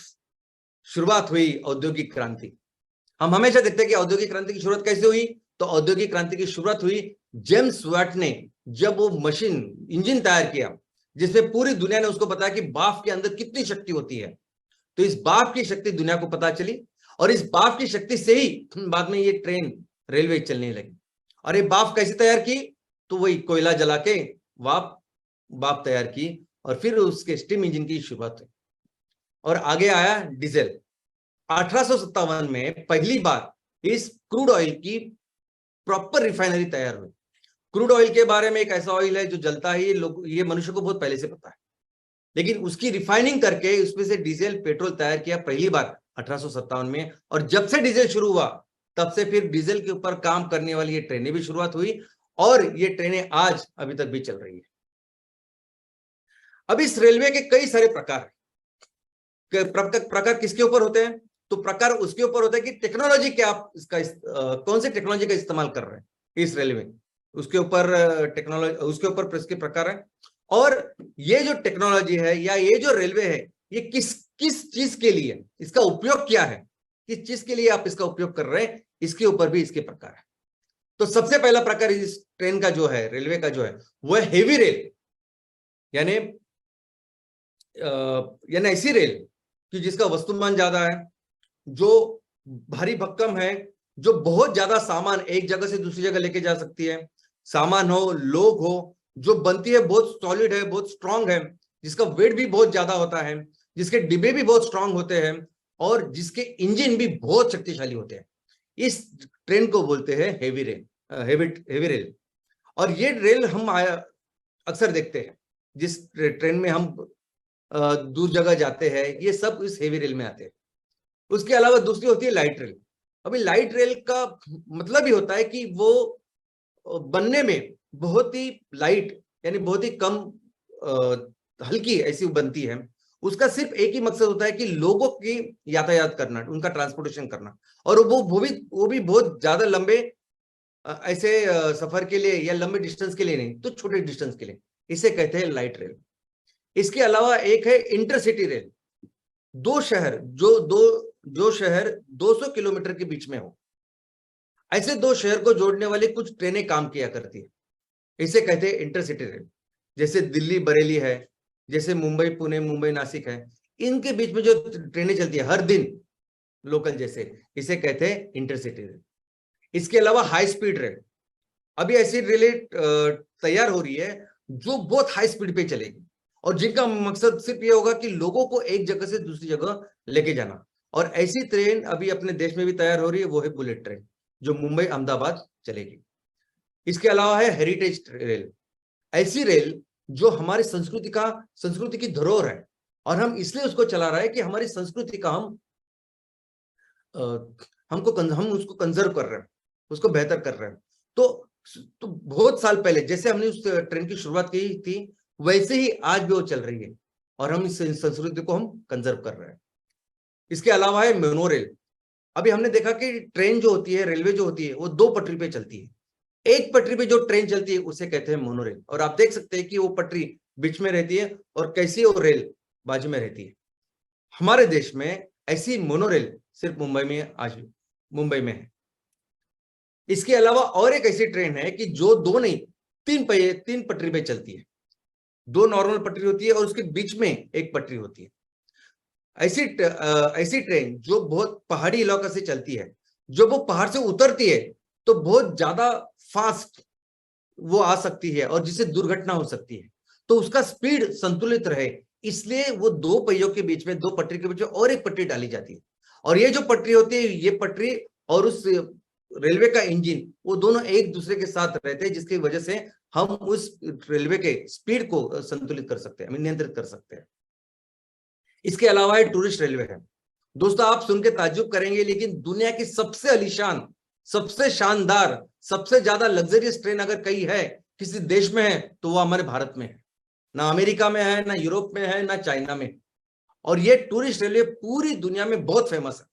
शुरुआत हुई औद्योगिक क्रांति। हम हमेशा देखते हैं कि औद्योगिक क्रांति की शुरुआत कैसे हुई, तो औद्योगिक क्रांति की शुरुआत हुई जेम्स वाट ने, जब वो मशीन इंजन तैयार किया जिसमें पूरी दुनिया ने उसको बताया कि बाफ के अंदर कितनी शक्ति होती है। तो इस बाफ की शक्ति दुनिया को पता चली और इस बाफ की शक्ति से ही बाद में ये ट्रेन रेलवे चलने लगी। और ये बाफ कैसे तैयार की, तो वही कोयला जला के बाफ तैयार की और फिर उसके स्टीम इंजन की शुरुआत हुई और आगे आया डीजल। 1857 में पहली बार इस क्रूड ऑयल की प्रॉपर रिफाइनरी तैयार हुई। क्रूड ऑयल के बारे में एक ऐसा ऑयल है जो जलता है, ये मनुष्य को बहुत पहले से पता है, लेकिन उसकी रिफाइनिंग करके उसमें से डीजल पेट्रोल तैयार किया पहली बार 1857 में। और जब से डीजल शुरू हुआ तब से फिर डीजल के ऊपर काम करने वाली ये ट्रेनें भी शुरुआत हुई और ये ट्रेनें आज अभी तक भी चल रही है। अब इस रेलवे के कई सारे प्रकार किसके ऊपर होते हैं, तो प्रकार उसके ऊपर होता है कि टेक्नोलॉजी क्या आप कौन सी टेक्नोलॉजी का इस्तेमाल कर रहे हैं इस रेलवे, उसके ऊपर टेक्नोलॉजी, उसके ऊपर इसके प्रकार है। और ये जो टेक्नोलॉजी है या ये जो रेलवे है, ये किस किस चीज के लिए, इसका उपयोग क्या है, किस चीज के लिए आप इसका उपयोग कर रहे हैं, इसके ऊपर भी इसके प्रकार है। तो सबसे पहला प्रकार इस ट्रेन का जो है, रेलवे का जो है, वो है हेवी रेल, यानी ऐसी रेल कि जिसका वस्तुमान ज्यादा है, जो भारी भक्कम है, जो बहुत ज्यादा सामान एक जगह से दूसरी जगह लेके जा सकती है, सामान हो, लोग हो, जो बनती है बहुत सॉलिड है, बहुत स्ट्रांग है, जिसका वेट भी बहुत ज्यादा होता है, जिसके डिब्बे भी बहुत स्ट्रांग होते हैं और जिसके इंजन भी बहुत शक्तिशाली होते हैं। इस ट्रेन को बोलते हैं हेवी रेल। और ये रेल हम अक्सर देखते हैं, जिस ट्रेन में हम दूर जगह जाते हैं, ये सब इस हेवी रेल में आते हैं। उसके अलावा दूसरी होती है लाइट रेल। अभी लाइट रेल का मतलब ही होता है कि वो बनने में बहुत ही लाइट, यानी बहुत ही कम हल्की ऐसी बनती है। उसका सिर्फ एक ही मकसद होता है कि लोगों की यातायात करना, उनका ट्रांसपोर्टेशन करना, और वो भी बहुत ज्यादा लंबे ऐसे सफर के लिए या लंबे डिस्टेंस के लिए नहीं, तो छोटे डिस्टेंस के लिए, इसे कहते हैं लाइट रेल। इसके अलावा एक है इंटरसिटी रेल। जो शहर 200 किलोमीटर के बीच में हो, ऐसे दो शहर को जोड़ने वाली कुछ ट्रेनें काम किया करती है, इसे कहते हैं इंटरसिटी रेल। जैसे दिल्ली बरेली है, जैसे मुंबई पुणे, मुंबई नासिक है, इनके बीच में जो ट्रेनें चलती है हर दिन लोकल जैसे, इसे कहते हैं इंटरसिटी रेल। इसके अलावा हाई स्पीड रेल, अभी ऐसी रेलें तैयार हो रही है जो बहुत हाई स्पीड पे चलेगी और जिनका मकसद सिर्फ ये होगा कि लोगों को एक जगह से दूसरी जगह लेके जाना। और ऐसी ट्रेन अभी अपने देश में भी तैयार हो रही है, वो है बुलेट ट्रेन, जो मुंबई अहमदाबाद चलेगी। इसके अलावा है हेरिटेज रेल, ऐसी रेल जो हमारी संस्कृति की धरोहर है और हम इसलिए उसको चला रहे हैं कि हमारी संस्कृति का हम उसको कंजर्व कर रहे हैं, उसको बेहतर कर रहे हैं। तो तो बहुत साल पहले जैसे हमने उस ट्रेन की शुरुआत की थी, वैसे ही आज भी वो चल रही है और हम इस संस्कृति को हम कंजर्व कर रहे हैं। इसके अलावा है मोनो रेल। अभी हमने देखा कि ट्रेन जो होती है, रेलवे जो होती है, वो दो पटरी पे चलती है। एक पटरी पे जो ट्रेन चलती है उसे कहते हैं मोनोरेल, और आप देख सकते हैं कि वो पटरी बीच में रहती है और कैसी वो रेल बाजू में रहती है। हमारे देश में ऐसी मोनोरेल सिर्फ मुंबई में, आज मुंबई में है। इसके अलावा और एक ऐसी ट्रेन है कि जो दो नहीं, तीन पटरी पे चलती है। दो नॉर्मल पटरी होती है और उसके बीच में एक पटरी होती है। ऐसी ट्रेन जो बहुत पहाड़ी इलाका से चलती है, जब वो पहाड़ से उतरती है तो बहुत ज्यादा फास्ट वो आ सकती है और जिससे दुर्घटना हो सकती है। तो उसका स्पीड संतुलित रहे, इसलिए वो दो पहियों के बीच में, दो पटरी के बीच में और एक पटरी डाली जाती है। और ये जो पटरी होती है, ये पटरी और उस रेलवे का इंजन, वो दोनों एक दूसरे के साथ रहते हैं, जिसकी वजह से हम उस रेलवे के स्पीड को संतुलित कर सकते हैं, नियंत्रित कर सकते हैं। इसके अलावा एक टूरिस्ट रेलवे है। दोस्तों, आप सुन के ताज्जुब करेंगे, लेकिन दुनिया की सबसे आलीशान, सबसे शानदार, सबसे ज्यादा लग्जरियस ट्रेन अगर कहीं है, किसी देश में है, तो वो हमारे भारत में है। ना अमेरिका में है, ना यूरोप में है, ना चाइना में। और ये टूरिस्ट रेलवे पूरी दुनिया में बहुत फेमस है।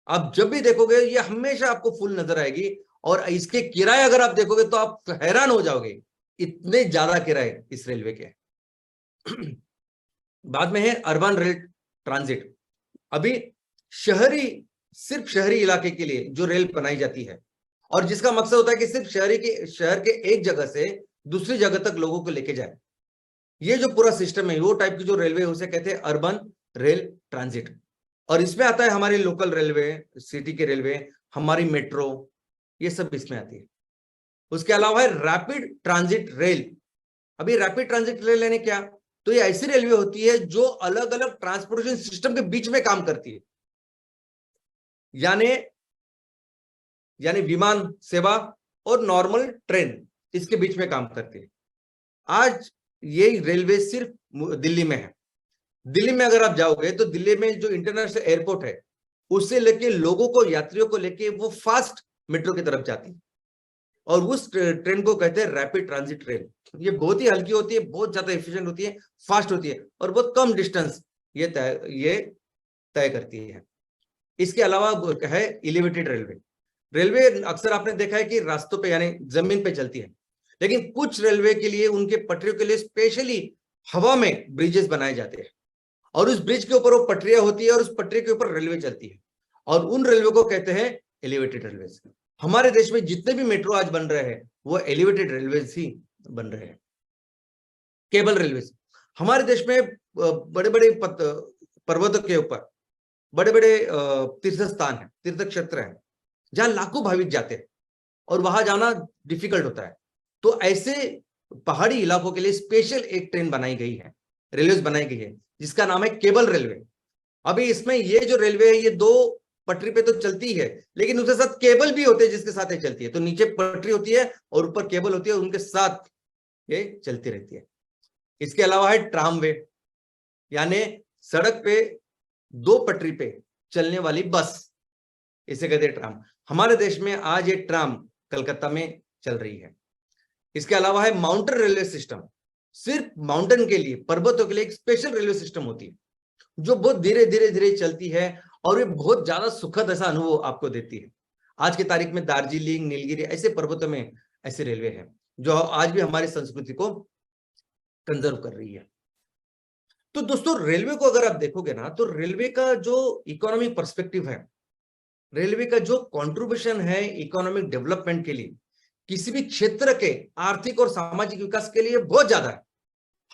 आप जब भी देखोगे ये हमेशा आपको फुल नजर आएगी, और इसके किराए अगर आप देखोगे तो आप हैरान हो जाओगे, इतने ज्यादा किराए इस रेलवे के। बाद में है अर्बन रेल ट्रांजिट। अभी शहरी, सिर्फ शहरी इलाके के लिए जो रेल बनाई जाती है, और जिसका मकसद होता है कि सिर्फ शहर के एक जगह से दूसरी जगह तक लोगों को लेके जाए। ये जो पूरा सिस्टम है, वो टाइप की जो रेलवे है, उसे कहते हैं अर्बन रेल ट्रांजिट। और इसमें आता है हमारी लोकल रेलवे, सिटी के रेलवे, हमारी मेट्रो, ये सब इसमें आती है। उसके अलावा है रैपिड ट्रांजिट रेल। अभी रैपिड ट्रांजिट रेल यानी क्या? तो ये ऐसी रेलवे होती है जो अलग अलग ट्रांसपोर्टेशन सिस्टम के बीच में काम करती है, यानी विमान सेवा और नॉर्मल ट्रेन इसके बीच में काम करती है। आज ये रेलवे सिर्फ दिल्ली में है। दिल्ली में अगर आप जाओगे तो दिल्ली में जो इंटरनेशनल एयरपोर्ट है, उससे लेके लोगों को, यात्रियों को लेके वो फास्ट मेट्रो की तरफ जाती है, और उस ट्रेन को कहते हैं रैपिड ट्रांजिट ट्रेन। ये बहुत ही हल्की होती है, बहुत ज्यादा एफिशिएंट होती है, फास्ट होती है, और बहुत कम डिस्टेंस ये तय करती है। इसके अलावा है एलिवेटेड रेलवे। रेलवे अक्सर आपने देखा है कि रास्तों पे यानी जमीन पे चलती है, लेकिन कुछ रेलवे के लिए, उनके पटरियों के लिए स्पेशली हवा में ब्रिजेस बनाए जाते हैं, और उस ब्रिज के ऊपर वो पटरियां होती है और उस पटरी के ऊपर रेलवे चलती है, और उन रेलवे को कहते हैं एलिवेटेड रेलवे। हमारे देश में जितने भी मेट्रो आज बन रहे हैं वो एलिवेटेड रेलवे ही बन रहे हैं। केबल रेलवे, हमारे देश में बड़े बड़े पर्वतों के ऊपर बड़े बड़े तीर्थ स्थान है, तीर्थ क्षेत्र है, जहां लाखों भाविक जाते हैं और वहां जाना डिफिकल्ट होता है। तो ऐसे पहाड़ी इलाकों के लिए स्पेशल एक ट्रेन बनाई गई है, रेलवे बनाई गई है, जिसका नाम है केबल रेलवे। अभी इसमें ये जो रेलवे है, ये दो पटरी पे तो चलती है, लेकिन उसके साथ केबल भी होते हैं जिसके साथ ये चलती है। तो नीचे पटरी होती है और ऊपर केबल होती है, उनके साथ ये चलती रहती है। इसके अलावा है ट्रामवे, यानी सड़क पे दो पटरी पे चलने वाली बस, इसे कहते हैं ट्राम। हमारे देश में आज ये ट्राम कलकत्ता में चल रही है। इसके अलावा है माउंटेन रेलवे सिस्टम। सिर्फ माउंटेन के लिए, पर्वतों के लिए एक स्पेशल रेलवे सिस्टम होती है, जो बहुत धीरे धीरे धीरे चलती है, और ये बहुत ज्यादा सुखद ऐसा अनुभव आपको देती है। आज की तारीख में दार्जिलिंग, नीलगिरी ऐसे पर्वतों में ऐसे रेलवे है जो आज भी हमारी संस्कृति को कंजर्व कर रही है। तो दोस्तों, रेलवे को अगर आप देखोगे ना, तो रेलवे का जो इकोनॉमिक पर्सपेक्टिव है, रेलवे का जो कंट्रीब्यूशन है इकोनॉमिक डेवलपमेंट के लिए, किसी भी क्षेत्र के आर्थिक और सामाजिक विकास के लिए बहुत ज्यादा है।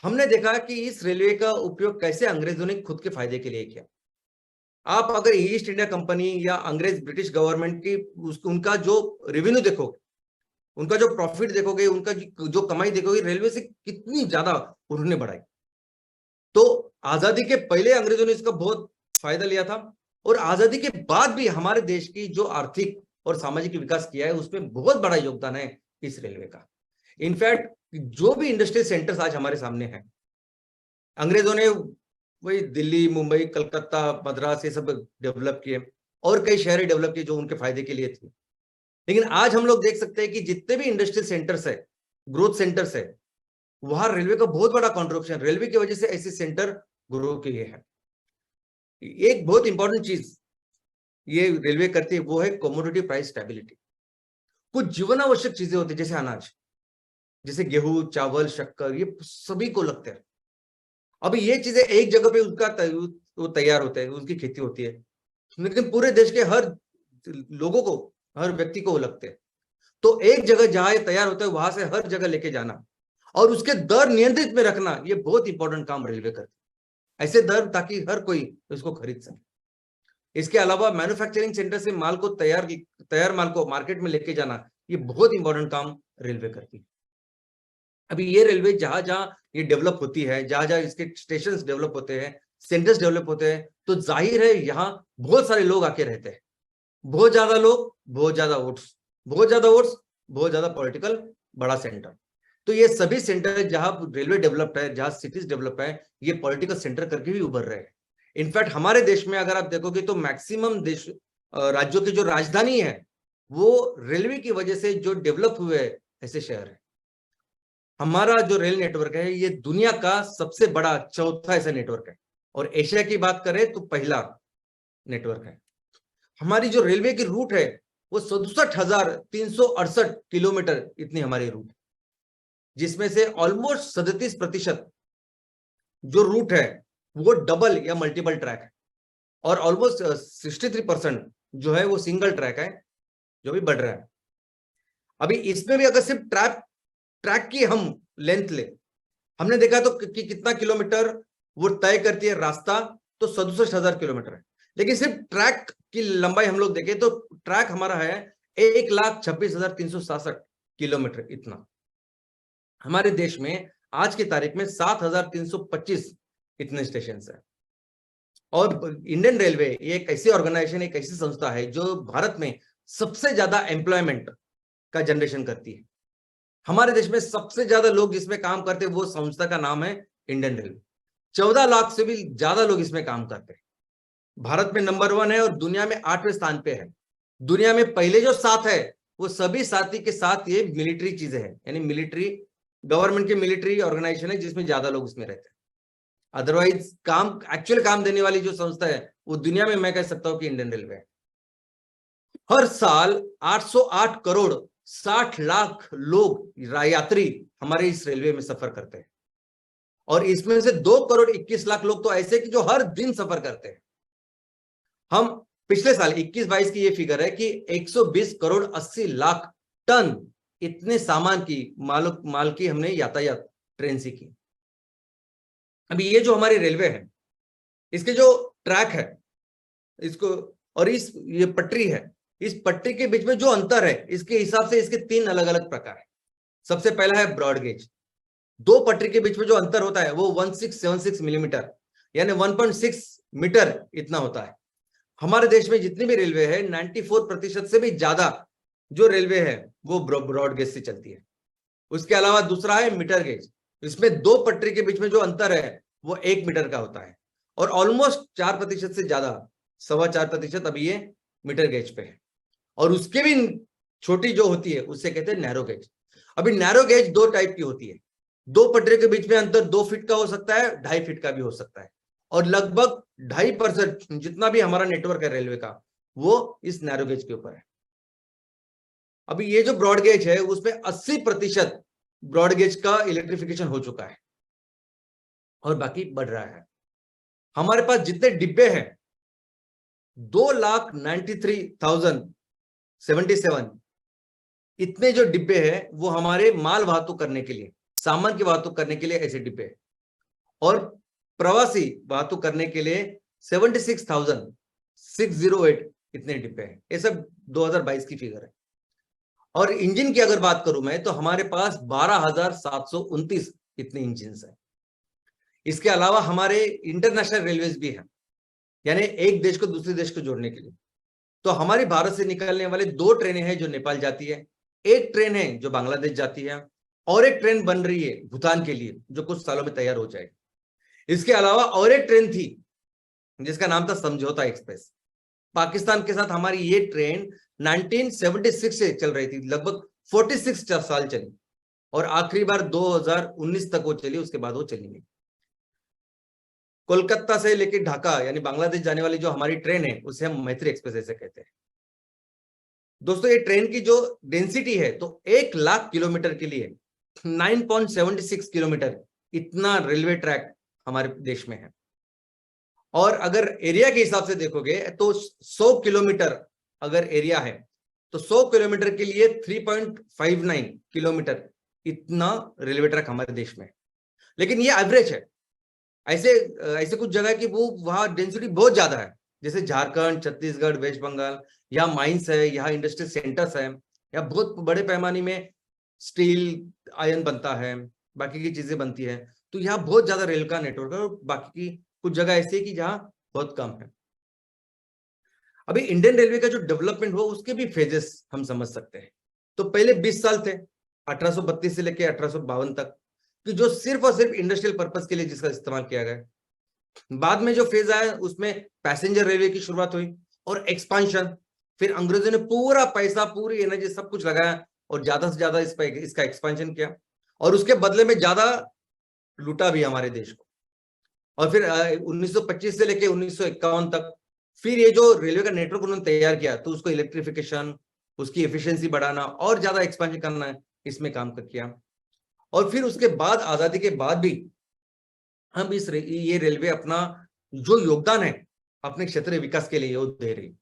हमने देखा कि इस रेलवे का उपयोग कैसे अंग्रेजों ने खुद के फायदे के लिए किया। आप अगर ईस्ट इंडिया कंपनी या अंग्रेज ब्रिटिश गवर्नमेंट की उनका जो रेवेन्यू देखोगे, उनका जो प्रॉफिट देखोगे, उनका जो कमाई देखोगे, रेलवे से कितनी ज्यादा उन्होंने बढ़ाई। तो आजादी के पहले अंग्रेजों ने इसका बहुत फायदा लिया था, और आजादी के बाद भी हमारे देश की जो आर्थिक और सामाजिक विकास किया है, उसमें बहुत बड़ा योगदान है इस रेलवे का। इनफैक्ट जो भी इंडस्ट्रियल सेंटर्स आज हमारे सामने हैं, अंग्रेजों ने वही दिल्ली, मुंबई, कलकत्ता, मद्रास ये सब डेवलप किए, और कई शहर डेवलप किए जो उनके फायदे के लिए थे। लेकिन आज हम लोग देख सकते हैं कि जितने भी इंडस्ट्रियल सेंटर्स है, ग्रोथ सेंटर्स है, वहां रेलवे का बहुत बड़ा कॉन्ट्रीब्यूशन, रेलवे की वजह से ऐसे सेंटर ग्रो किए हैं। एक बहुत इंपॉर्टेंट चीज ये रेलवे करती है, वो है कमोडिटी प्राइस स्टेबिलिटी। कुछ जीवन आवश्यक चीजें होती है जैसे अनाज, जैसे गेहूं, चावल, शक्कर, ये सभी को लगते हैं। अभी ये चीजें एक जगह पे उसका वो तैयार होते हैं, उसकी खेती होती है, लेकिन पूरे देश के हर लोगों को, हर व्यक्ति को वो लगते हैं। तो एक जगह जहां ये तैयार होता है वहां से हर जगह लेके जाना और उसके दर नियंत्रित में रखना, ये बहुत इंपॉर्टेंट काम रेलवे करती है। ऐसे दर ताकि हर कोई इसको खरीद सके। इसके अलावा मैन्युफैक्चरिंग सेंटर से माल को तैयार माल को मार्केट में लेके जाना, ये बहुत इंपॉर्टेंट काम रेलवे करती है। अभी ये रेलवे जहां जहां ये डेवलप होती है, जहां जहां इसके स्टेशन डेवलप होते हैं, सेंटर्स डेवलप होते हैं, तो जाहिर है यहाँ बहुत सारे लोग आके रहते हैं। बहुत ज्यादा लोग, बहुत ज्यादा वोट्स, बहुत ज्यादा वोट्स, बहुत ज्यादा पॉलिटिकल बड़ा सेंटर। तो ये सभी सेंटर जहां रेलवे डेवलप्ड है, जहां सिटीज डेवलप है, ये पॉलिटिकल सेंटर करके भी उभर रहे हैं। इनफैक्ट हमारे देश में अगर आप देखोगे तो मैक्सिमम देश राज्यों की जो राजधानी है वो रेलवे की वजह से जो डेवलप हुए ऐसे शहर है। हमारा जो रेल नेटवर्क है ये दुनिया का सबसे बड़ा चौथा ऐसा नेटवर्क है, और एशिया की बात करें तो पहला नेटवर्क है। हमारी जो रेलवे की रूट है वो 67,368 किलोमीटर इतनी हमारी रूट, जिसमें से ऑलमोस्ट 37% जो रूट है वो डबल या मल्टीपल ट्रैक है, और ऑलमोस्ट 63% जो है वो सिंगल ट्रैक है, जो भी बढ़ रहा है। अभी इसमें भी अगर सिर्फ ट्रैक की हम लेंथ ले, हमने देखा तो कि कितना किलोमीटर वो तय करती है रास्ता, तो 67,000 किलोमीटर है। लेकिन सिर्फ ट्रैक की लंबाई हम लोग देखें तो ट्रैक हमारा है 1,26,367 किलोमीटर इतना। हमारे देश में आज की तारीख में 7,325 इतने स्टेशन है। और इंडियन रेलवे एक ऐसी ऑर्गेनाइजेशन, एक ऐसी संस्था है जो भारत में सबसे ज्यादा एम्प्लॉयमेंट का जनरेशन करती है। हमारे देश में सबसे ज्यादा लोग जिसमें काम करते हैं वो संस्था का नाम है इंडियन रेलवे। 14 लाख से भी ज्यादा लोग इसमें काम करते हैं। भारत में नंबर 1 है और दुनिया में 8वें स्थान पे है। दुनिया में पहले जो 7 है वो सभी साथी के साथ ये मिलिट्री चीजें हैं, यानी मिलिट्री, गवर्नमेंट की मिलिट्री ऑर्गेनाइजेशन है जिसमें ज्यादा लोग इसमें रहते हैं। अदरवाइज काम, एक्चुअल काम देने वाली जो संस्था है वो दुनिया में मैं कह सकता हूं कि इंडियन रेलवे है। हर साल 808 करोड़ 60 लाख लोग यात्री हमारे इस रेलवे में सफर करते हैं, और इसमें से 2 करोड़ 21 लाख लोग तो ऐसे कि जो हर दिन सफर करते हैं। हम पिछले साल 21-22 की ये फिगर है कि 120 करोड़ 80 लाख टन इतने सामान की माल की हमने यातायात ट्रेन से की। अभी ये जो हमारी रेलवे है, इसके जो ट्रैक है इसको, और ये पटरी है, इस पटरी के बीच में जो अंतर है इसके हिसाब से इसके 3 अलग अलग प्रकार है। सबसे पहला है ब्रॉड गेज। 2 पटरी के बीच में जो अंतर होता है वो 1676 मिलीमीटर, यानी 1.6 मीटर इतना होता है। हमारे देश में जितनी भी रेलवे है 94% से भी ज्यादा जो रेलवे है वो ब्रॉड गेज से चलती है। उसके अलावा दूसरा है मीटर गेज। इसमें 2 पटरी के बीच में जो अंतर है वो 1 मीटर का होता है, और ऑलमोस्ट 4% से ज्यादा, 4.25% अभी ये मीटर गेज पे है। और उसके भी छोटी जो होती है उससे कहते हैं नैरो गेज। अभी नैरो गेज 2 टाइप की होती है। 2 पटरी के बीच में अंतर 2 फीट का हो सकता है, 2.5 फीट का भी हो सकता है, और लगभग 2.5% जितना भी हमारा नेटवर्क है रेलवे का वो इस नैरो गेज के ऊपर है। अभी ये जो ब्रॉड गेज है उसमें 80% ब्रॉड गेज का इलेक्ट्रिफिकेशन हो चुका है, और बाकी बढ़ रहा है। हमारे पास जितने डिब्बे हैं 2,93,077 इतने जो डिब्बे हैं वो हमारे माल वाहतुक करने के लिए, सामान की वाहतुक करने के लिए ऐसे डिब्बे हैं, और प्रवासी वाहतुक करने के लिए 76,608 इतने डिब्बे हैं। ये सब 2022 की फिगर है। और इंजन की अगर बात करूं मैं तो हमारे पास 12,729 इतने इंजन हैं। इसके अलावा हमारे इंटरनेशनल रेलवेज भी हैं, यानी एक देश को दूसरे देश को जोड़ने के लिए। तो हमारी भारत से निकलने वाले 2 ट्रेनें हैं जो नेपाल जाती है, एक ट्रेन है जो बांग्लादेश जाती है, और एक ट्रेन बन रही है भूटान के लिए जो कुछ सालों में तैयार हो जाएगी। इसके अलावा और एक ट्रेन थी जिसका नाम था समझौता एक्सप्रेस। पाकिस्तान के साथ हमारी ये ट्रेन 1976 से चल रही थी, लगभग 46 साल चली, और आखिरी बार 2019 तक वो चली, उसके बाद वो चली नहीं। कोलकाता से लेके ढाका यानी बांग्लादेश जाने वाली जो हमारी ट्रेन है उसे हम मैत्री एक्सप्रेस ऐसे कहते हैं। दोस्तों ये ट्रेन की जो डेंसिटी है तो 1 लाख किलोमीटर के लिए 9.76 किलोमीटर इतना रेलवे ट्रैक हमारे देश में है। और अगर एरिया के हिसाब से देखोगे तो 100 किलोमीटर अगर एरिया है तो 100 किलोमीटर के लिए 3.59 किलोमीटर इतना रेलवे ट्रैक हमारे देश में है। लेकिन ये एवरेज है, ऐसे कुछ जगह की वो वहां डेंसिटी बहुत ज्यादा है, जैसे झारखंड, छत्तीसगढ़, वेस्ट बंगाल, यहाँ माइंस है, यहाँ इंडस्ट्रियल सेंटर्स है, यहाँ बहुत बड़े पैमाने में स्टील आयरन बनता है, बाकी की चीजें बनती है, तो यहाँ बहुत ज्यादा रेल का नेटवर्क है। और बाकी की कुछ जगह ऐसी है कि जहाँ बहुत कम है। अभी इंडियन रेलवे का जो डेवलपमेंट हुआ उसके भी फेजेस हम समझ सकते हैं। तो पहले 20 साल थे, 1832 से लेकर 1852 तक, कि जो सिर्फ और सिर्फ इंडस्ट्रियल पर्पस के लिए जिसका इस्तेमाल किया गया। बाद में जो फेज आया उसमें पैसेंजर रेलवे की शुरुआत हुई और एक्सपांशन, फिर अंग्रेजों ने पूरा पैसा, पूरी एनर्जी, सब कुछ लगाया और ज्यादा से ज्यादा इसका एक्सपांशन किया, और उसके बदले में ज्यादा लूटा भी हमारे देश को। और फिर 1925 से लेकर 1951 तक फिर ये जो रेलवे का नेटवर्क उन्होंने तैयार किया तो उसको इलेक्ट्रिफिकेशन, उसकी एफिशिएंसी बढ़ाना और ज्यादा एक्सपांशन करना है, इसमें काम किया। और फिर उसके बाद आजादी के बाद भी हम ये रेलवे अपना जो योगदान है अपने क्षेत्रीय विकास के लिए वो दे रही।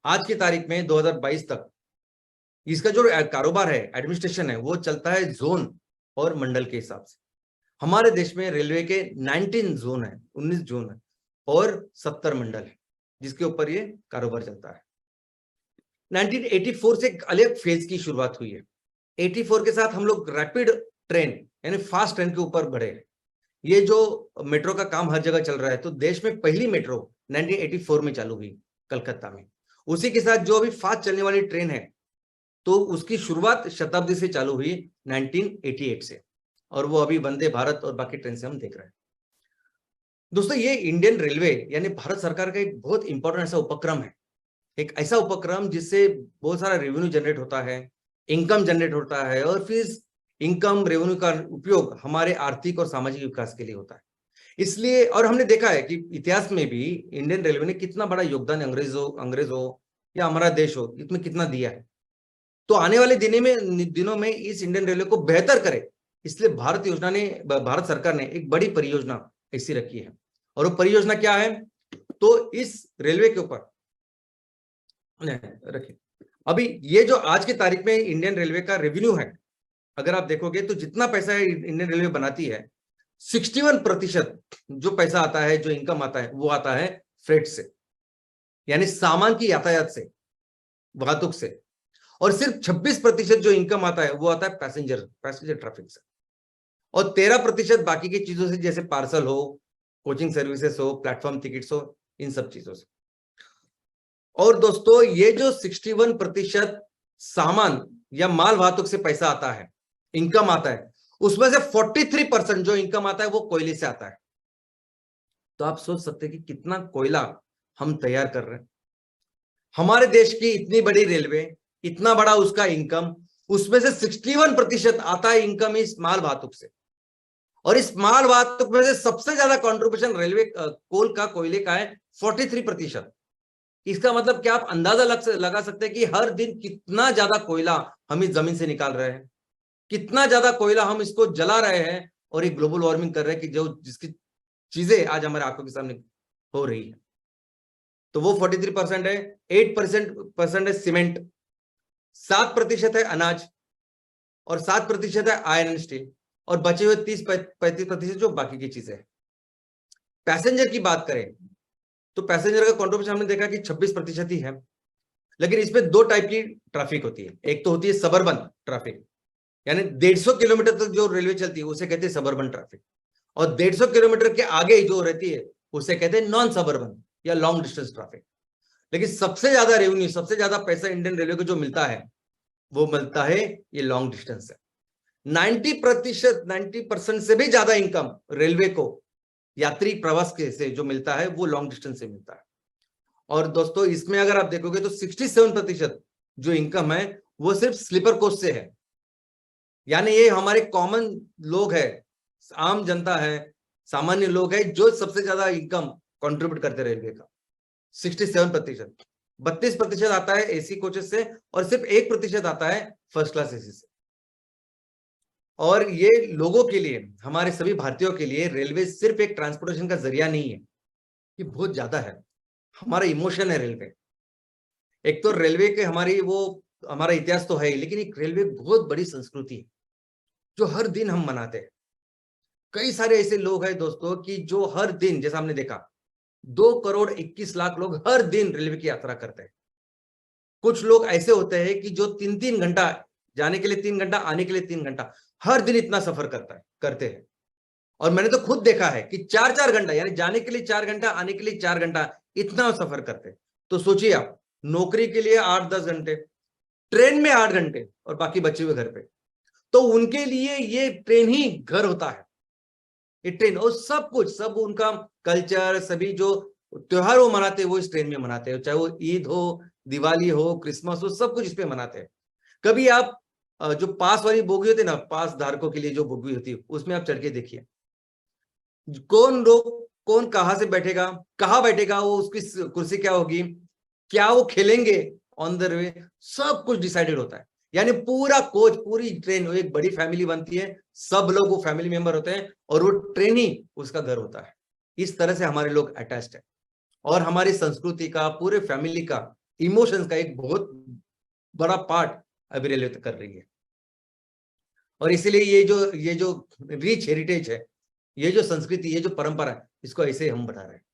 आज की तारीख में 2022 तक इसका जो कारोबार है, एडमिनिस्ट्रेशन है, वो चलता है जोन और मंडल के हिसाब से। हमारे देश में रेलवे के 19 जोन है, 19 जोन है और 70 मंडल है जिसके ऊपर ये कारोबार चलता है। 1984 से एक अलग फेज की शुरुआत हुई है। 84 के साथ हम लोग रैपिड ट्रेन यानी फास्ट ट्रेन के ऊपर बढ़े। ये जो मेट्रो का काम हर जगह चल रहा है, तो देश में पहली मेट्रो 1984 में चालू हुई कलकत्ता में। उसी के साथ जो अभी फास्ट चलने वाली ट्रेन है तो उसकी शुरुआत शताब्दी से चालू हुई 1988 से, और वो अभी वंदे भारत और बाकी ट्रेन से हम देख रहे हैं। दोस्तों ये इंडियन रेलवे यानी भारत सरकार का एक बहुत इंपॉर्टेंट ऐसा उपक्रम है, एक ऐसा उपक्रम जिससे बहुत सारा रेवेन्यू जनरेट होता है, इनकम जनरेट होता है, और फिर इनकम रेवेन्यू का उपयोग हमारे आर्थिक और सामाजिक विकास के लिए होता है। इसलिए, और हमने देखा है कि इतिहास में भी इंडियन रेलवे ने कितना बड़ा योगदान अंग्रेज हो या हमारा देश हो, इसमें कितना दिया है। तो आने वाले दिनों में इस इंडियन रेलवे को बेहतर करे, इसलिए भारत सरकार ने एक बड़ी परियोजना ऐसी रखी है। और वो परियोजना क्या है, तो इस रेलवे के ऊपर रखिए। अभी ये जो आज की तारीख में इंडियन रेलवे का रेवेन्यू है, अगर आप देखोगे तो जितना पैसा इंडियन रेलवे बनाती है 61% जो पैसा आता है, जो इनकम आता है, वो आता है फ्रेट से, यानी सामान की यातायात से, वाहतुक से। और सिर्फ 26% जो इनकम आता है वो आता है पैसेंजर ट्रैफिक से, और 13% बाकी की चीजों से, जैसे पार्सल हो, कोचिंग सर्विसेज हो, प्लेटफॉर्म टिकट्स हो, इन सब चीजों से। और दोस्तों ये जो 61% सामान या माल वाहतुक से पैसा आता है, इनकम आता है, उसमें से 43% जो इनकम आता है वो कोयले से आता है। तो आप सोच सकते हैं कि कितना कोयला हम तैयार कर रहे हैं। हमारे देश की इतनी बड़ी रेलवे, इतना बड़ा उसका इनकम, उसमें से 61% आता है इनकम इस माल वाहतुक से। और इस माल वाहतुक में से सबसे ज्यादा कंट्रीब्यूशन रेलवे कोयले का है, 43%। इसका मतलब क्या आप अंदाजा लगा सकते हैं कि हर दिन कितना ज्यादा कोयला हम इस जमीन से निकाल रहे हैं, कितना ज्यादा कोयला हम इसको जला रहे हैं, और एक ग्लोबल वार्मिंग कर रहे हैं कि जिसकी चीजें आज हमारे आंखों के सामने हो रही है। तो वो 43% है। 8% है सीमेंट, 7% है अनाज, और 7% है आयरन एंड स्टील, और बचे हुए 30-35% जो बाकी की चीजें हैं। पैसेंजर की बात करें तो पैसेंजर का कंट्रीब्यूशन हमने देखा कि 26% ही है। लेकिन इसमें दो टाइप की ट्रैफिक होती है। एक तो होती है सबर्बन ट्रैफिक, यानी 150 किलोमीटर तक जो रेलवे चलती है उसे कहते हैं सबर्बन ट्रैफिक, और 150 किलोमीटर के आगे जो रहती है उसे कहते हैं नॉन सबर्बन या लॉन्ग डिस्टेंस ट्रैफिक। लेकिन सबसे ज्यादा रेवेन्यू, सबसे ज्यादा पैसा इंडियन रेलवे को जो मिलता है वो मिलता है ये लॉन्ग डिस्टेंस है। 90% से भी ज्यादा इनकम रेलवे को यात्री प्रवास के से जो मिलता है वो लॉन्ग डिस्टेंस से मिलता है। और दोस्तों इसमें अगर आप देखोगे तो 67% जो इनकम है वो सिर्फ स्लीपर कोच से है। यानी ये हमारे कॉमन लोग है, आम जनता है, सामान्य लोग है, जो सबसे ज्यादा इनकम कंट्रीब्यूट करते रेलवे का। 67%, 32% आता है एसी कोचेस से और सिर्फ 1% आता है फर्स्ट क्लास एसी से। और ये लोगों के लिए, हमारे सभी भारतीयों के लिए रेलवे सिर्फ एक ट्रांसपोर्टेशन का जरिया नहीं है, ये बहुत ज्यादा है, हमारा इमोशन है रेलवे। एक तो रेलवे के हमारा इतिहास तो है ही, लेकिन एक रेलवे बहुत बड़ी संस्कृति है जो हर दिन हम मनाते हैं। कई सारे ऐसे लोग हैं दोस्तों कि जो हर दिन, जैसा हमने देखा 2 करोड़ 21 लाख लोग हर दिन रेलवे की यात्रा करते हैं। कुछ लोग ऐसे होते हैं कि जो 3-3 घंटा जाने के लिए 3 घंटा, आने के लिए 3 घंटा, हर दिन इतना सफर करते हैं। और मैंने तो खुद देखा है कि 4-4 घंटा, यानी जाने के लिए 4 घंटा, आने के लिए 4 घंटा, इतना सफर करते हैं। तो सोचिए आप, नौकरी के लिए 8-10 घंटे, ट्रेन में 8 घंटे और बाकी बचे हुए घर पे, तो उनके लिए ये ट्रेन ही घर होता है। ये ट्रेन और सब कुछ, सब उनका कल्चर, सभी जो त्योहार वो मनाते हैं वो इस ट्रेन में मनाते हैं, चाहे वो ईद हो, दिवाली हो, क्रिसमस हो, सब कुछ इस पे मनाते हैं। कभी आप जो पास वाली बोगी होती है ना, पास धारकों के लिए जो बोगी होती है, उसमें आप चढ़ के देखिए, कौन कहां से बैठेगा, कहाँ बैठेगा, वो उसकी कुर्सी क्या होगी, क्या वो खेलेंगे ऑन द वे, सब कुछ डिसाइडेड होता है। यानी पूरा कोच, पूरी ट्रेन एक बड़ी फैमिली बनती है, सब लोग वो फैमिली मेंबर होते हैं और वो ट्रेन ही उसका घर होता है। इस तरह से हमारे लोग अटैच्ड है और हमारी संस्कृति का, पूरे फैमिली का, इमोशंस का एक बहुत बड़ा पार्ट अभी रेलवे कर रही है। और इसीलिए ये जो रिच हेरिटेज है, ये जो संस्कृति, ये जो परंपरा है, इसको ऐसे हम बढ़ा रहे हैं।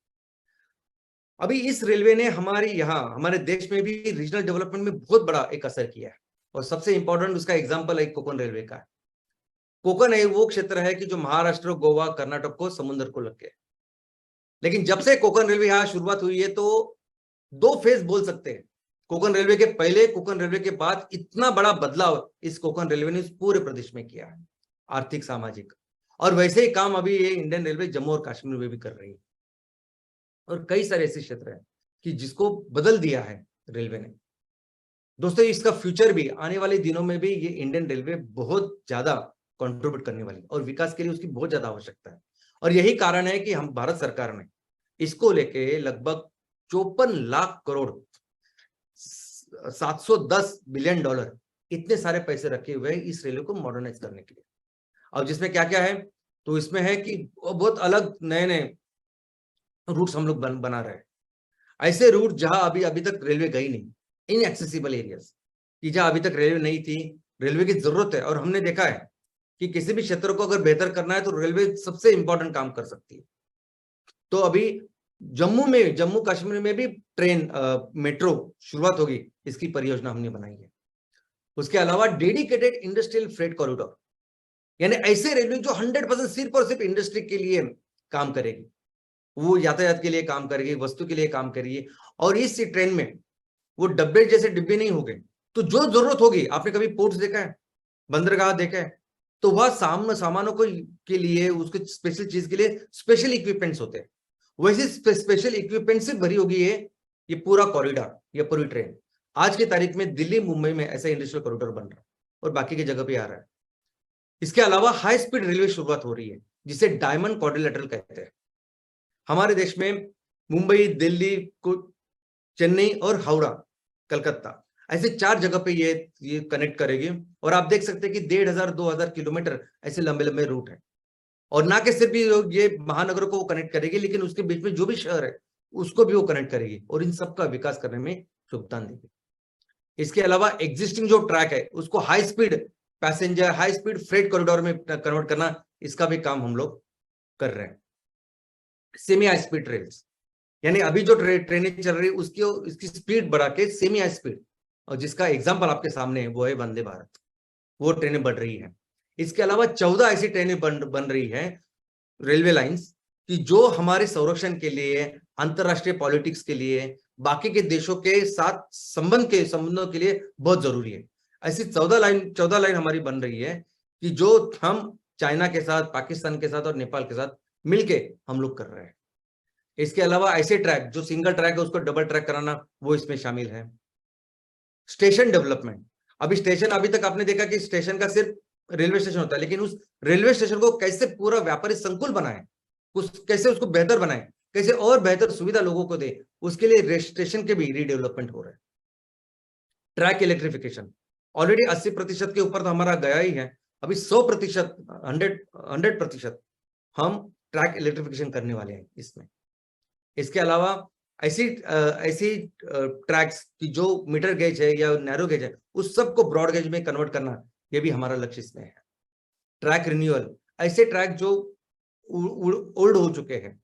अभी इस रेलवे ने हमारे देश में भी रीजनल डेवलपमेंट में बहुत बड़ा एक असर किया है और सबसे इंपॉर्टेंट उसका एग्जांपल है कोकण रेलवे का। कोकण है वो क्षेत्र है कि जो महाराष्ट्र, गोवा, कर्नाटक को समुद्र को लग गया। लेकिन जब से कोकण रेलवे यहाँ शुरुआत हुई है तो 2 फेज बोल सकते हैं। कोकण रेलवे के पहले, कोकण रेलवे के बाद इतना बड़ा बदलाव इस कोकण रेलवे ने इस पूरे प्रदेश में किया है, आर्थिक, सामाजिक। और वैसे ही काम अभी ये इंडियन रेलवे जम्मू और कश्मीर में भी कर रही है। और कई सारे ऐसे क्षेत्र हैं कि जिसको बदल दिया है रेलवे ने। दोस्तों, इसका फ्यूचर भी, आने वाले दिनों में भी ये इंडियन रेलवे बहुत ज्यादा कंट्रीब्यूट करने वाली है और विकास के लिए उसकी बहुत ज्यादा आवश्यकता है। और यही कारण है कि हम भारत सरकार ने इसको लेके लगभग 54 लाख करोड़, $710 बिलियन, इतने सारे पैसे रखे हुए हैं इस रेलवे को मॉडर्नाइज करने के लिए। अब जिसमें क्या क्या है, तो इसमें है कि बहुत अलग नए नए रूट्स हम लोग बना रहे हैं। ऐसे रूट जहां अभी तक रेलवे गई नहीं, इनएक्सेसिबल एरियाज, कि जहां अभी तक रेलवे नहीं थी, रेलवे की जरूरत है। और हमने देखा है कि किसी भी क्षेत्र को अगर बेहतर करना है तो रेलवे सबसे इंपॉर्टेंट काम कर सकती है। तो अभी जम्मू कश्मीर में भी ट्रेन मेट्रो शुरुआत होगी, इसकी परियोजना हमने बनाई है। उसके अलावा डेडिकेटेड इंडस्ट्रियल फ्रेट कॉरिडोर, यानी ऐसे रेलवे जो 100% सिर्फ और सिर्फ इंडस्ट्री के लिए काम करेगी, वो यातायात के लिए काम करेगी, वस्तु के लिए काम करेगी। और इस ट्रेन में वो डब्बे जैसे डिब्बे नहीं होंगे, तो जो जरूरत होगी, आपने कभी पोर्ट्स देखा है, बंदरगाह देखा है, तो वह सामानों को के लिए, उसके स्पेशल चीज के लिए स्पेशल इक्विपमेंट्स होते हैं। वैसे स्पेशल इक्विपमेंट से भरी होगी ये पूरा कॉरिडोर, ये पूरी ट्रेन। आज की तारीख में दिल्ली, मुंबई में ऐसा इंडस्ट्रियल कॉरिडोर बन रहा है और बाकी की जगह पे आ रहा है। इसके अलावा हाई स्पीड रेलवे शुरुआत हो रही है, जिसे डायमंड क्वाड्रिलेटरल कहते हैं। हमारे देश में मुंबई, दिल्ली, चेन्नई और हावड़ा, कलकत्ता, ऐसे 4 जगह पे ये कनेक्ट करेगी। और आप देख सकते हैं कि 1500-2000 किलोमीटर ऐसे लंबे लंबे रूट है। और ना कि सिर्फ ये महानगरों को वो कनेक्ट करेगी, लेकिन उसके बीच में जो भी शहर है उसको भी वो कनेक्ट करेगी और इन सबका विकास करने में योगदान देगी। इसके अलावा एग्जिस्टिंग जो ट्रैक है उसको high speed passenger, high speed freight corridor में कन्वर्ट करना, इसका भी काम हम लोग कर रहे हैं। सेमी हाई स्पीड ट्रेन्स, यानी अभी जो ट्रेनें चल रही है इसकी स्पीड बढ़ा के सेमी हाई स्पीड, और जिसका एग्जांपल आपके सामने है वो है वंदे भारत, वो ट्रेनें बढ़ रही है। इसके अलावा 14 ऐसी ट्रेनें बन रही है, रेलवे लाइंस, कि जो हमारे संरक्षण के लिए, अंतरराष्ट्रीय पॉलिटिक्स के लिए, बाकी के देशों के साथ संबंधों के लिए बहुत जरूरी है। ऐसी 14 लाइन हमारी बन रही है कि जो हम चाइना के साथ, पाकिस्तान के साथ और नेपाल के साथ मिलके हम लोग कर रहे हैं। इसके अलावा ऐसे ट्रैक जो सिंगल ट्रैक है उसको डबल ट्रैक कराना, वो इसमें शामिल है। Station development. अभी स्टेशन, अभी तक आपने देखा कि स्टेशन का सिर्फ रेलवे स्टेशन होता है, लेकिन उस रेलवे स्टेशन को कैसे पूरा व्यापारी संकुल बनाए, कैसे उसको बेहतर बनाए, कैसे और बेहतर सुविधा लोगों को दे, उसके लिए स्टेशन के भी रीडेवलपमेंट हो रहे हैं। ट्रैक इलेक्ट्रिफिकेशन ऑलरेडी 80% के ऊपर तो हमारा गया ही है, अभी 100%, 100% हम ट्रैक इलेक्ट्रिफिकेशन करने वाले हैं इसमें। इसके अलावा ऐसी ट्रैक्स की जो मीटर गेज है या नैरो गेज है, उस सब को ब्रॉड गेज में कन्वर्ट करना, ये भी हमारा लक्ष्य इसमें है। ट्रैक रिन्यूअल, ऐसे ट्रैक जो ओल्ड हो चुके हैं